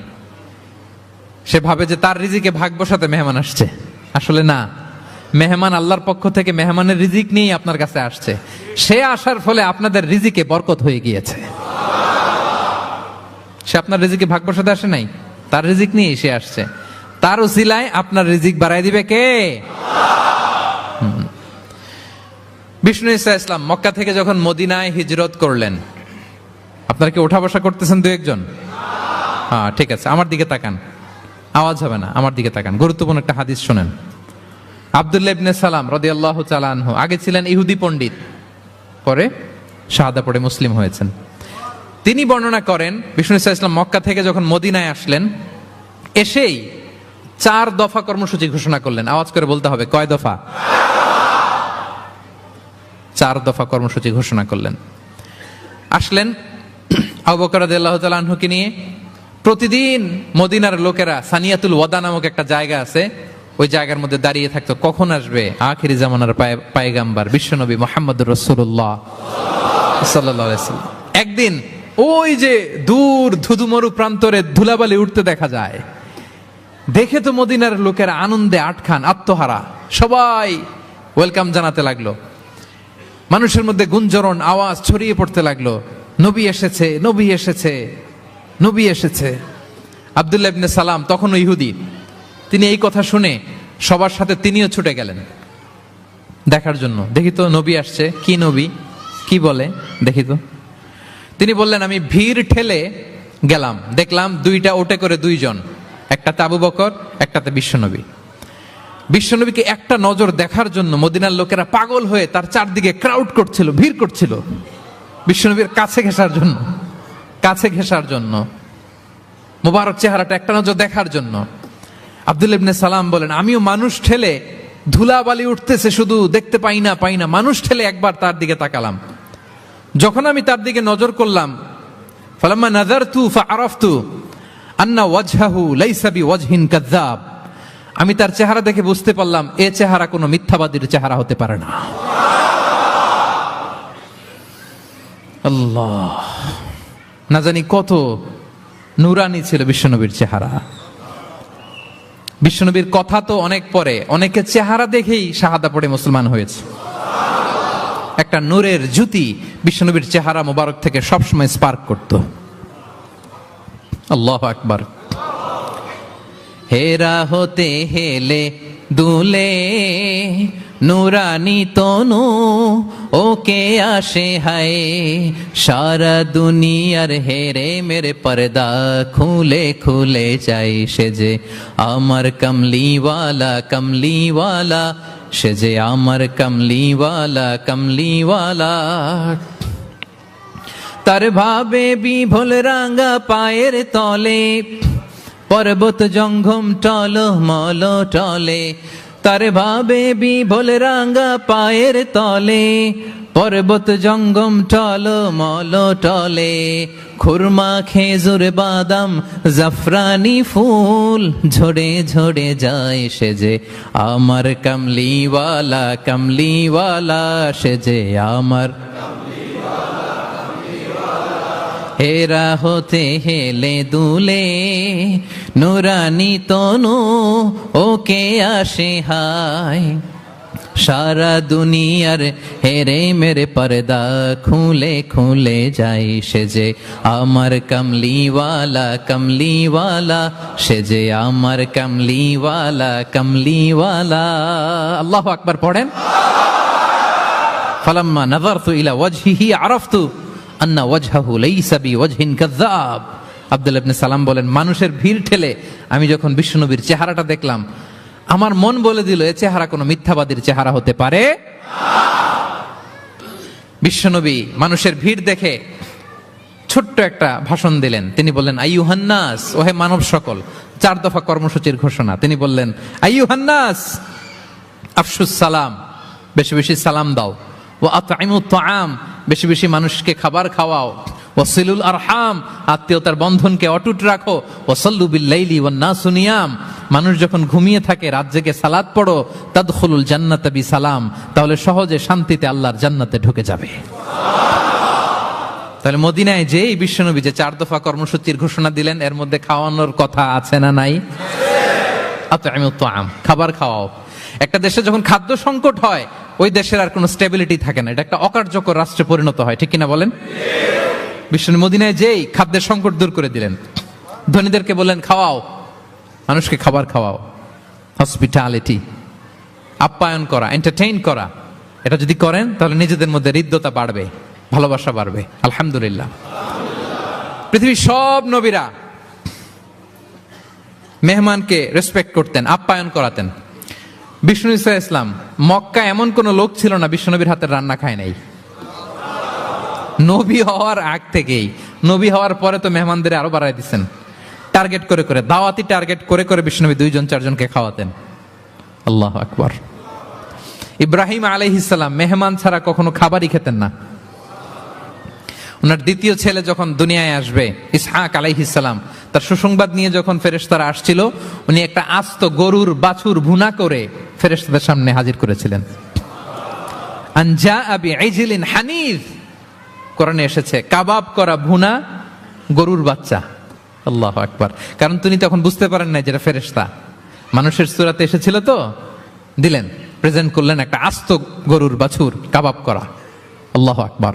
সে ভাবে যে তার রিজিকে ভাগ বসাতে মেহমান আসছে। আসলে না, মেহমান আল্লাহর পক্ষ থেকে মেহমানের রিজিক নিয়েই আপনার কাছে আসছে। সে আসার ফলে আপনাদের রিজিকে বরকত হয়ে গিয়েছে। সে আপনার রিজিকে ভাগ বসাতে আসে নাই, তার রিজিক নিয়েই সে আসছে। তার উসিলায় আপনার রিজিক বাড়াই দিবে কে? বিষ্ণু ইসলাম মক্কা থেকে যখন মদিনায় হিজরত করলেন, আপনারা কি ওঠা বসা করতেছেন দু একজন? হ্যাঁ, ঠিক আছে, আমার দিকে তাকান, আওয়াজ হবে না, আমার দিকে তাকান। গুরুত্বপূর্ণ একটা হাদিস শোনেন। আব্দুল্লাহ ইবনে সালাম রাদিয়াল্লাহু তাআলা আনহু আগে ছিলেন ইহুদি পণ্ডিত, পরে শাহাদা পড়ে মুসলিম হয়েছেন। তিনি বর্ণনা করেন বিষ্ণু ইসলাম মক্কা থেকে যখন মদিনায় আসলেন, এসেই 4 দফা কর্মসূচি ঘোষণা করলেন। আওয়াজ করে বলতে হবে, কয় দফা? 4 দফা কর্মসূচি ঘোষণা করলেন। আসলেন আবু বকর রাদিয়াল্লাহু তাআলা আনহুকে নিয়ে। প্রতিদিন মদিনার লোকেরা সানিয়াতুল ওয়াদা নামক একটা জায়গা আছে, ওই জায়গার মধ্যে দাঁড়িয়ে থাকতো, কখন আসবে আখিরি জামানার পায়গাম্বার বিশ্বনবী মুহাম্মদুর রাসূলুল্লাহ সাল্লাল্লাহু আলাইহি ওয়াসাল্লাম। একদিন ওই যে দূর ধুধুমরু প্রান্তরে ধুলাবালি উঠতে দেখা যায়। দেখে তো মদিনার লোকেরা আনন্দে আটখান, আত্মহারা, সবাই ওয়েলকাম জানাতে লাগলো। মানুষের মধ্যে গুঞ্জরণ আওয়াজ ছড়িয়ে পড়তে লাগলো, নবী এসেছে, নবী এসেছে, নবী এসেছে। আব্দুল্লাহ ইবনে সালাম তখনও ইহুদি, তিনি এই কথা শুনে সবার সাথে তিনিও ছুটে গেলেন দেখার জন্য, দেখি তো নবী আসছে, কি নবী, কি বলে দেখি তো। তিনি বললেন, আমি ভিড় ঠেলে গেলাম, দেখলাম 2টা ওটে করে 2 জন, একটাতে আবু বকর, একটাতে বিশ্বনবী। বিশ্বনবীকে একটা নজর দেখার জন্য মদিনার লোকেরা পাগল হয়ে তার চারদিকে ক্রাউড করছিল, ভিড় করছিল বিশ্বনবীর কাছে ঘেঁষার জন্য, কাছে ঘেঁষার জন্য, মোবারক চেহারাটা একটা নজর দেখার জন্য। আব্দুল্লাহ ইবনে সালাম বলেন, আমিও মানুষ ঠেলে, ধুলাবালি উঠতেছে শুধু, দেখতে পাই না, মানুষ ঠেলে একবার তার দিকে তাকালাম। যখন আমি তার দিকে নজর করলাম, ফালাম্মা নাযারতু ফাআরাফতু আন্না ওয়াজহাহু লাইসা বিওয়াজহিন কাযাব, আমি তার চেহারা দেখে বুঝতে পারলাম এ চেহারা কোনো মিথ্যাবাদীর চেহারা হতে পারে না। আল্লাহ, না জানি কত নূরানি ছিল বিশ্বনবীর চেহারা। বিশ্বনবীর কথা তো অনেক পরে, অনেকে চেহারা দেখেই শাহাদা পড়ে মুসলমান হয়েছে। একটা নূরের জ্যোতি বিশ্বনবীর চেহারা মোবারক থেকে সবসময় স্পার্ক করত। আল্লাহু আকবার। হেরা হতে হেলে দুলে নুরানি তনু ওকে আসে হায়, সারা দুনিয়ার হেরে মেরে পর্দা খুলে খুলে যাই, সে যে আমার কমলিওয়ালা কমলিওয়ালা, সে যে আমার কমলিওয়ালা কমলিওয়ালা। তার ভাবে বিভোল রাঙ্গা পায়ের তলে, পর্বত জঙ্গম টল মল টলে, তার ভাবে বিভোল রাঙ্গা পায়ের তলে, পর্বত জঙ্গম টল মল টলে, খুরমা খেজুর বাদাম জাফরানি ফুল ঝরে ঝরে যায়, সে যে আমার কমলিওয়ালা কমলিওয়ালা, সে যে আমার হেরা হতে হেলে দুলে নুরানি তনু ওকে আসে হায়, সারা দুনিয়ার হেরে মেরে পর্দা খুলে খুলে যাই, সে যে আমার কমলিওয়ালা কমলিওয়ালা, সে যে আমার কমলিওয়ালা কমলিওয়ালা। আল্লাহু আকবার পড়েন। ফালাম্মা নাযারতু ইলা ওয়াজহিহি আরাফতু আন্না ওয়াজহাহু লাইসা বিওয়াজহিন কাযাব। আব্দুল্লাহ ইবনে সালাম বলেন, মানুষের ভিড় ঠেলে আমি যখন বিশ্বনবীর চেহারাটা দেখলাম, আমার মন বলে দিল এ চেহারা কোনো মিথ্যাবাদীর চেহারা হতে পারে। বিশ্বনবী মানুষের ভিড় দেখে ছোট্ট একটা ভাষণ দিলেন। তিনি বললেন, আইয়ুহান নাস, ওহে মানব সকল। 4 দফা কর্মসূচির ঘোষণা। তিনি বললেন, আইয়ুহান নাস আফশুস সালাম, বেশি বেশি সালাম দাও, ওয়া আতঈমুত তাআম, বেশি বেশি মানুষকে খাবার খাওয়াও, ওয়াসিলুল আরহাম, আত্মীয়তার বন্ধনকে অটুট রাখো, ওয়াসাল্লু বিল লাইলি ওয়ান নাসু নিয়াম, মানুষ যখন ঘুমিয়ে থাকে রাত জেগে সালাত পড়ো, তাদখুলুল জান্নাতা বিসালাম, তাহলে সহজে শান্তিতে আল্লাহর জান্নাতে ঢুকে যাবে। তাহলে মদিনায় যেই বিশ্বনবী যে 4 দফা কর্মসূচির ঘোষণা দিলেন, এর মধ্যে খাওয়ানোর কথা আছে না নাই? আতঈমুত তাআম, খাবার খাওয়াও। একটা দেশে যখন খাদ্য সংকট হয়, ওই দেশের আর কোনো স্টেবিলিটি থাকে না, এটা একটা অকার্যকর রাষ্ট্রে পরিণত হয়, ঠিক কিনা বলেন? বিশ্বনবী মদিনায় যেই খাদ্যের সংকট দূর করে দিলেন। ধনীদেরকে বললেন, খাওয়াও, মানুষকে খাবার খাওয়াও। হসপিটালিটি, আপ্যায়ন করা, এন্টারটেইন করা, এটা যদি করেন তাহলে নিজেদের মধ্যে হৃদ্যতা বাড়বে, ভালোবাসা বাড়বে। আলহামদুলিল্লাহ। পৃথিবীর সব নবীরা মেহমানকে রেসপেক্ট করতেন, আপ্যায়ন করাতেন। বিষ্ণু ইসা ইসলাম মক্কা এমন কোন লোক ছিল না বিশ্বনবীর হাতের রান্না খায় নাই। নবী হওয়ার আগ থেকেই। নবী হওয়ার পরে তো মেহমানদের আরো বাড়াই দিচ্ছেন, টার্গেট করে করে, দাওয়াতি টার্গেট করে করে বিষ্ণুনবী 2-4জনকে খাওয়াতেন। আল্লাহু আকবার। ইব্রাহিম আলাইহিস সালাম মেহমান ছাড়া কখনো খাবারই খেতেন না। ওনার দ্বিতীয় ছেলে যখন দুনিয়ায় আসবে, ইসহাক আলাইহিস সালাম, তার সুসংবাদ নিয়ে যখন ফেরেশতারা আসছিল, উনি একটা আস্ত গরুর বাছুর ভুনা করে ফেরেশতাদের সামনে হাজির করেছিলেন। আনজা আবি ইজলিন হানিফ, কোরআনে এসেছে কাবাব করা ভুনা গরুর বাচ্চা। আল্লাহু আকবার। কারণ তিনি তখন বুঝতে পারেন না যেটা ফেরেশতা, মানুষের সূরাতে এসেছিল তো, দিলেন, প্রেজেন্ট করলেন একটা আস্ত গরুর বাছুর কাবাব করা। আল্লাহু আকবার।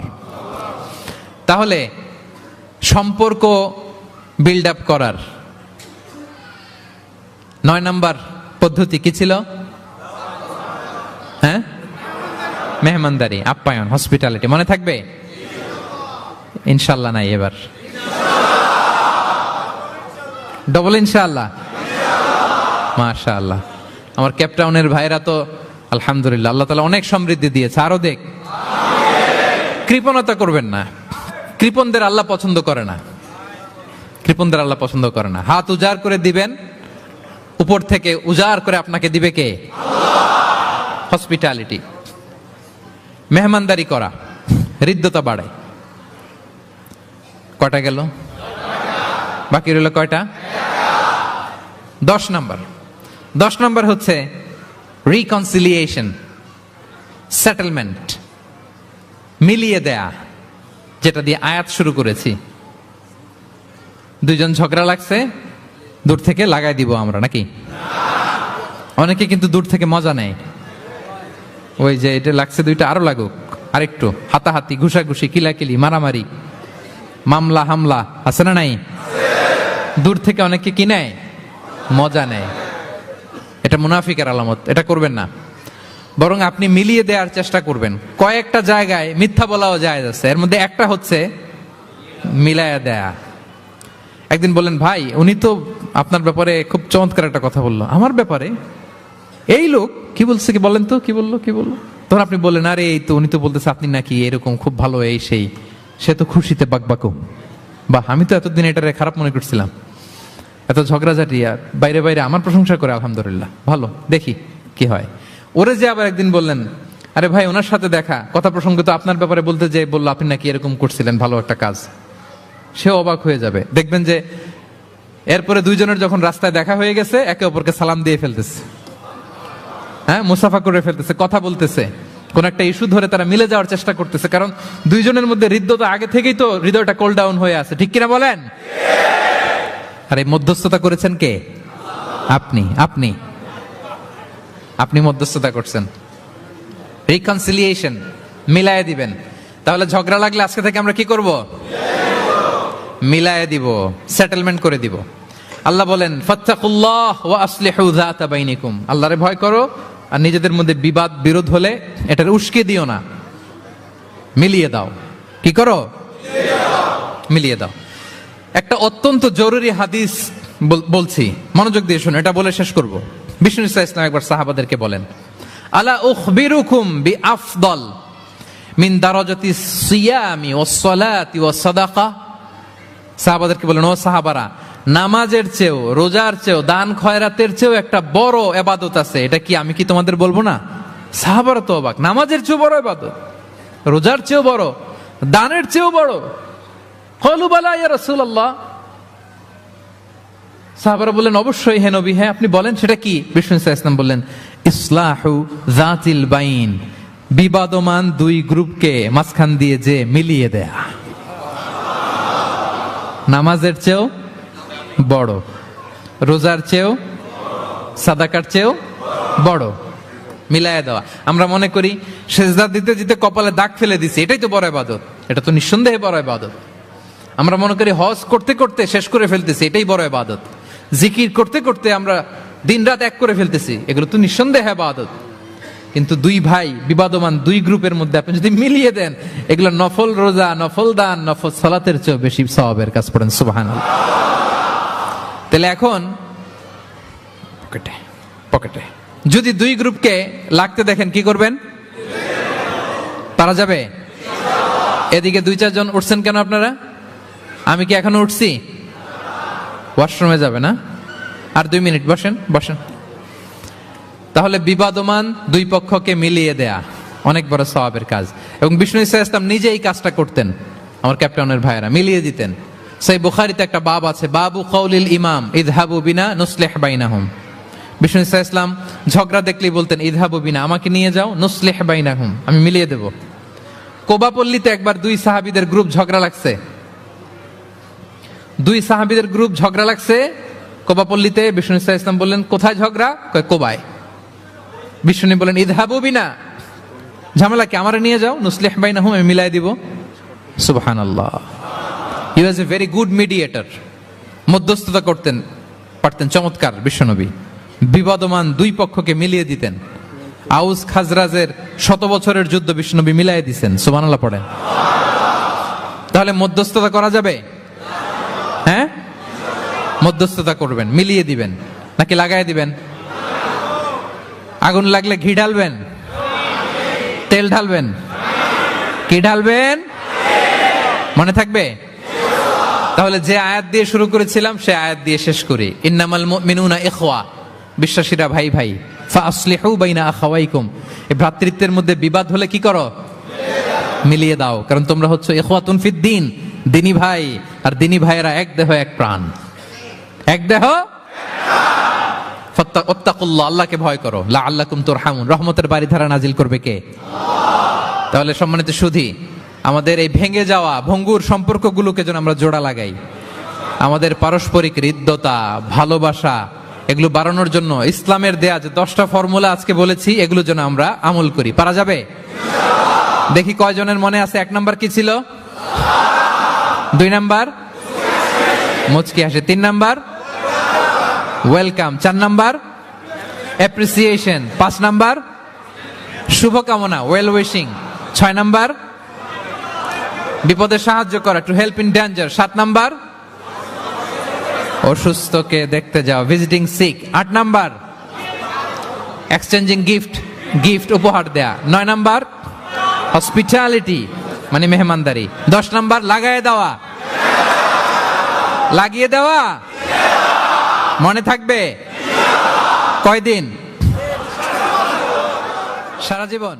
তাহলে সম্পর্ক বিল্ড আপ করার 9 নম্বর পদ্ধতি কি ছিল? হ্যাঁ, মেহমানদারি, আপ্যায়ন, হসপিটালিটি। মনে থাকবে? ইনশাল্লাহ নাই এবার, ডবল ইনশাআল্লাহ। মাশাআল্লাহ। আমার ক্যাপটাউনের ভাইরা তো আলহামদুলিল্লাহ, আল্লাহ তাআলা অনেক সমৃদ্ধি দিয়েছে, আরো দেখ। কৃপণতা করবেন না, কৃপণদের আল্লাহ পছন্দ করে না, কৃপণদের আল্লাহ পছন্দ করে না। হাত উজাড় করে দিবেন, উপর থেকে উজাড় করে আপনাকে দিবে কে? হসপিটালিটি, মেহমানদারি করা হৃদ্যতা বাড়ায়। কয়টা গেল? বাকি রইল কয়টা? 10 নম্বর। 10 নম্বর হচ্ছে রিকনসিলিয়েশন, সেটেলমেন্ট, মিলিয়ে দেয়া, যেটা দিয়ে আয়াত শুরু করেছি। দুইজন ঝগড়া লাগছে, দূর থেকে লাগাই দিব আমরা, নাকি? অনেকে কিন্তু দূর থেকে মজা নেয়, ওই যে এটা লাগছে দুইটা আরো লাগুক, আরেকটু হাতাহাতি, ঘুষাঘুষি, কিলাকিলি, মারামারি, মামলা হামলা, আছে না নাই? দূর থেকে অনেকে কি নেয়? মজা নেয়। এটা মুনাফিকের আলামত, এটা করবেন না। বরং আপনি মিলিয়ে দেওয়ার চেষ্টা করবেন। কয়েকটা জায়গায় মিথ্যা বলাও যায় যাচ্ছে, এর মধ্যে একটা হচ্ছে মিলায়া দেয়া। একদিন বললেন, ভাই উনি তো আপনার ব্যাপারে খুব চমৎকার একটা কথা বললো। আমার ব্যাপারে? এই লোক কি বলছে, কি বলেন তো, কি বললো? তখন আপনি বললেন, আরে এই তো উনি তো বলতেছে আপনি নাকি এরকম খুব ভালো, এই সেই। সে তো খুশিতে বাকবাকু, বাহ, আমি তো এতদিন এটারে খারাপ মনে করছিলাম। এত ঝগড়াঝাটি, বাইরে বাইরে আমার প্রশংসা করে, আলহামদুলিল্লাহ ভালো, দেখি কি হয়। ওরে যে আবার একদিন বললেন, আরে ভাই ওনার সাথে দেখা, কথা প্রসঙ্গে তো আপনার ব্যাপারে বলতে যে বললো আপনি নাকি এরকম করছিলেন, ভালো একটা কাজ। সে অবাক হয়ে যাবে, দেখবেন যে এরপরে দুইজনের যখন রাস্তায় দেখা হয়ে গেছে, একে অপরকে সালাম দিয়ে ফেলতেছে, হ্যাঁ, মুসাফা করে ফেলতেছে, কথা বলতেছে, কোন একটা ইস্যু ধরে তারা মিলে যাওয়ার চেষ্টা করতেছে। কারণ দুইজনের মধ্যে হৃদ্যতা আগে থেকেই তো, হৃদয়টা কোল ডাউন হয়ে আছে, ঠিক কিনা বলেন? আর এই মধ্যস্থতা করেছেন কে? আপনি আপনি আপনি মধ্যস্থতা করছেন। রিকনসিলিয়েশন, মিলায়ে দিবেন। তাহলে ঝগড়া লাগলে আজকে থেকে আমরা কি করব? মিলায়ে দিব, সেটেলমেন্ট করে দিব। আল্লাহ বলেন, ফাত্তাকুল্লাহ ওয়া আসলিহু যাতা বাইনিকুম, আল্লাহরে ভয় করো আর নিজেদের মধ্যে বিবাদ বিরোধ হলে এটার উস্কে দিও না, মিলিয়ে দাও। কি করো? মিলিয়ে দাও। একটা অত্যন্ত জরুরি হাদিস বলছি, মনোযোগ দিয়ে শুনুন, এটা বলে শেষ করব। বিষ্ণু ইসলাম একবার সাহাবাদেরকে বলেন, আলা উখবিরুকুম বিআফদল মিন দারাজাতিস সিয়ামি ওয়াস সালাতি ওয়াস সাদাকা। সাহাবাদেরকে বলেন, ও সাহাবারা, নামাজের চেয়েও, রোজার চেয়েও, দান খয়রাতের চেয়েও একটা বড় ইবাদত আছে, এটা কি আমি কি তোমাদের বলবো না? সাহাবারা তো অবাক, নামাজের চেয়েও বড় ইবাদত, রোজার চেয়েও বড়, দানের চেয়েও বড়। ক্বালু বালা ইয়া রাসূলুল্লাহ। সাহাবারা বললেন, অবশ্যই হে নবী, হ্যাঁ আপনি বলেন সেটা কি? বিষ্ণু ইসলাম বললেন, ইসলাহু যাতিল বাইন, বিবাদমান দুই গ্রুপকে মাঝখান দিয়ে যে মিলিয়ে দেয়া। নামাজের চেয়েও বড়, রোজার চেয়েও, সাদাকার চেয়েও বড়, মিলায়া দেওয়া। আমরা মনে করি সেজদা দিতে দিতে কপালে দাগ ফেলে দিছি, এটাই তো বড় ইবাদত। এটা তো নিঃসন্দেহে বড় ইবাদত। আমরা মনে করি হজ করতে করতে শেষ করে ফেলতেছি, এটাই বড় ইবাদত। জিকির করতে করতে আমরা দিন রাত এক করে ফেলতেছি, এগুলো তো নিঃসন্দেহে ইবাদত। কিন্তু দুই ভাই বিবাদমান দুই গ্রুপের মধ্যে আপনি যদি মিলিয়ে দেন, এগুলো নফল রোজা, নফল দান, নফল সালাতের চেয়েও বেশি সওয়াবের কাজ। পড়েন সুবহানাল্লাহ। তাহলে এখন পকেটে পকেটে যদি দুই গ্রুপকে লাগতে দেখেন, কি করবেন? তারা যাবে? এদিকে 2-4 জন উঠছেন কেন আপনারা? আমি কি এখনো উঠছি? ওয়াশরুমে যাবে না? আর 2 মিনিট বসেন বসেন। তাহলে বিবাদমান দুই পক্ষকে মিলিয়ে দেয়া অনেক বড় সওয়াবের কাজ, এবং বিষ্ণু ইসা ইসলাম নিজে এই কাজটা করতেন। আমার ক্যাপ্টেনের ভাইয়েরা মিলিয়ে দিতেন। সেই বুখারীতে একটা বাব আছে, বাবু কওলিল ইমাম ইযহাবু বিনা নুসলিহ বাইনাহুম। বিষ্ণু ইসা ইসলাম ঝগড়া দেখলেই বলতেন ইযহাবু বিনা, আমাকে নিয়ে যাও, নুসলিহ বাইনাহুম, আমি মিলিয়ে দেব। কোবাপল্লীতে একবার 2 সাহাবীদের গ্রুপ ঝগড়া লাগছে। 2 সাহাবীদের গ্রুপ ঝগড়া লাগছে কোবাপল্লীতে। বিষ্ণু ইসা ইসলাম বললেন কোথায় ঝগড়া? কয় কোবায়। বিষ্ণু বলেন ইযহাবু বিনা, ঝামেলাকে আমারে নিয়ে যাও, নুসলিহ বাইনাহুম, আমি মিলাই দিব। সুবহানাল্লাহ। হি ওয়াজ এ ভেরি গুড মিডিয়েটর। মধ্যস্থতা করতেন পারতেন চমৎকার বিশ্বনবী। বিবাদমান দুই পক্ষকে মিলিয়ে দিতেন। আউস খাজরাজের 100 বছরের যুদ্ধ বিশ্বনবী মিলাই দিয়েছেন। সুবহানাল্লাহ পড়েন। তাহলে মধ্যস্থতা করা যাবে? হ্যাঁ, মধ্যস্থতা করবেন, মিলিয়ে দিবেন নাকি লাগাই দিবেন? আগুন লাগলে ঘি ঢালবেন, তেল ঢালবেন, কি ঢালবেন? মনে থাকবে? তাহলে যে আয়াত দিয়ে শুরু করেছিলাম সে আয়াত দিয়ে শেষ করি। ইন্নামাল মুমিনুনা ইখওয়া, বিশ্বাসীরা ভাই ভাই। ফাসলিহু বাইনা আখাওয়াইকুম, এই ভ্রাতৃত্বের মধ্যে বিবাদ হলে কি করো? মিলিয়ে দাও, কারণ তোমরা হচ্ছে ইখওয়াতুন ফিদ্দিন, দিনী ভাই। আর দিনী ভাইয়েরা এক দেহ এক প্রাণ, এক দেহ। ফাত্তাকুল্লাহ, আল্লাহকে ভয় করো। লাআল্লাকুম তুরহামুন, রহমতের বারিধারা নাজিল করবে কে? তাহলে সম্মানিত সুধী, আমাদের এই ভেঙে যাওয়া ভঙ্গুর সম্পর্কগুলোকে যেন আমরা জোড়া লাগাই। আমাদের পারস্পরিক হৃদ্যতা, ভালোবাসা, এগুলো বাড়ানোর জন্য ইসলামের দেয়া যে 10টা ফর্মুলা আজকে বলেছি, এগুলো যেন আমরা আমল করি। পারা যাবে? দেখি কয়জনের মনে আছে। 1 নাম্বার কি ছিল? 2 নাম্বার মুচকি হাসি, 3 number welcome, 4 number appreciation, 5 number শুভকামনা, ওয়েল উইশিং, 6 নাম্বার বিপদে সাহায্য করা, to help in danger, 7 number অসুস্থকে দেখতে যাও, visiting sick, 8 number exchanging gift উপহার দেয়া, 9 নাম্বার হসপিটালিটি মানে মেহমানদারি, 10 নাম্বার লাগিয়ে দেওয়া। মনে থাকবে? কয়দিন? সারা জীবন?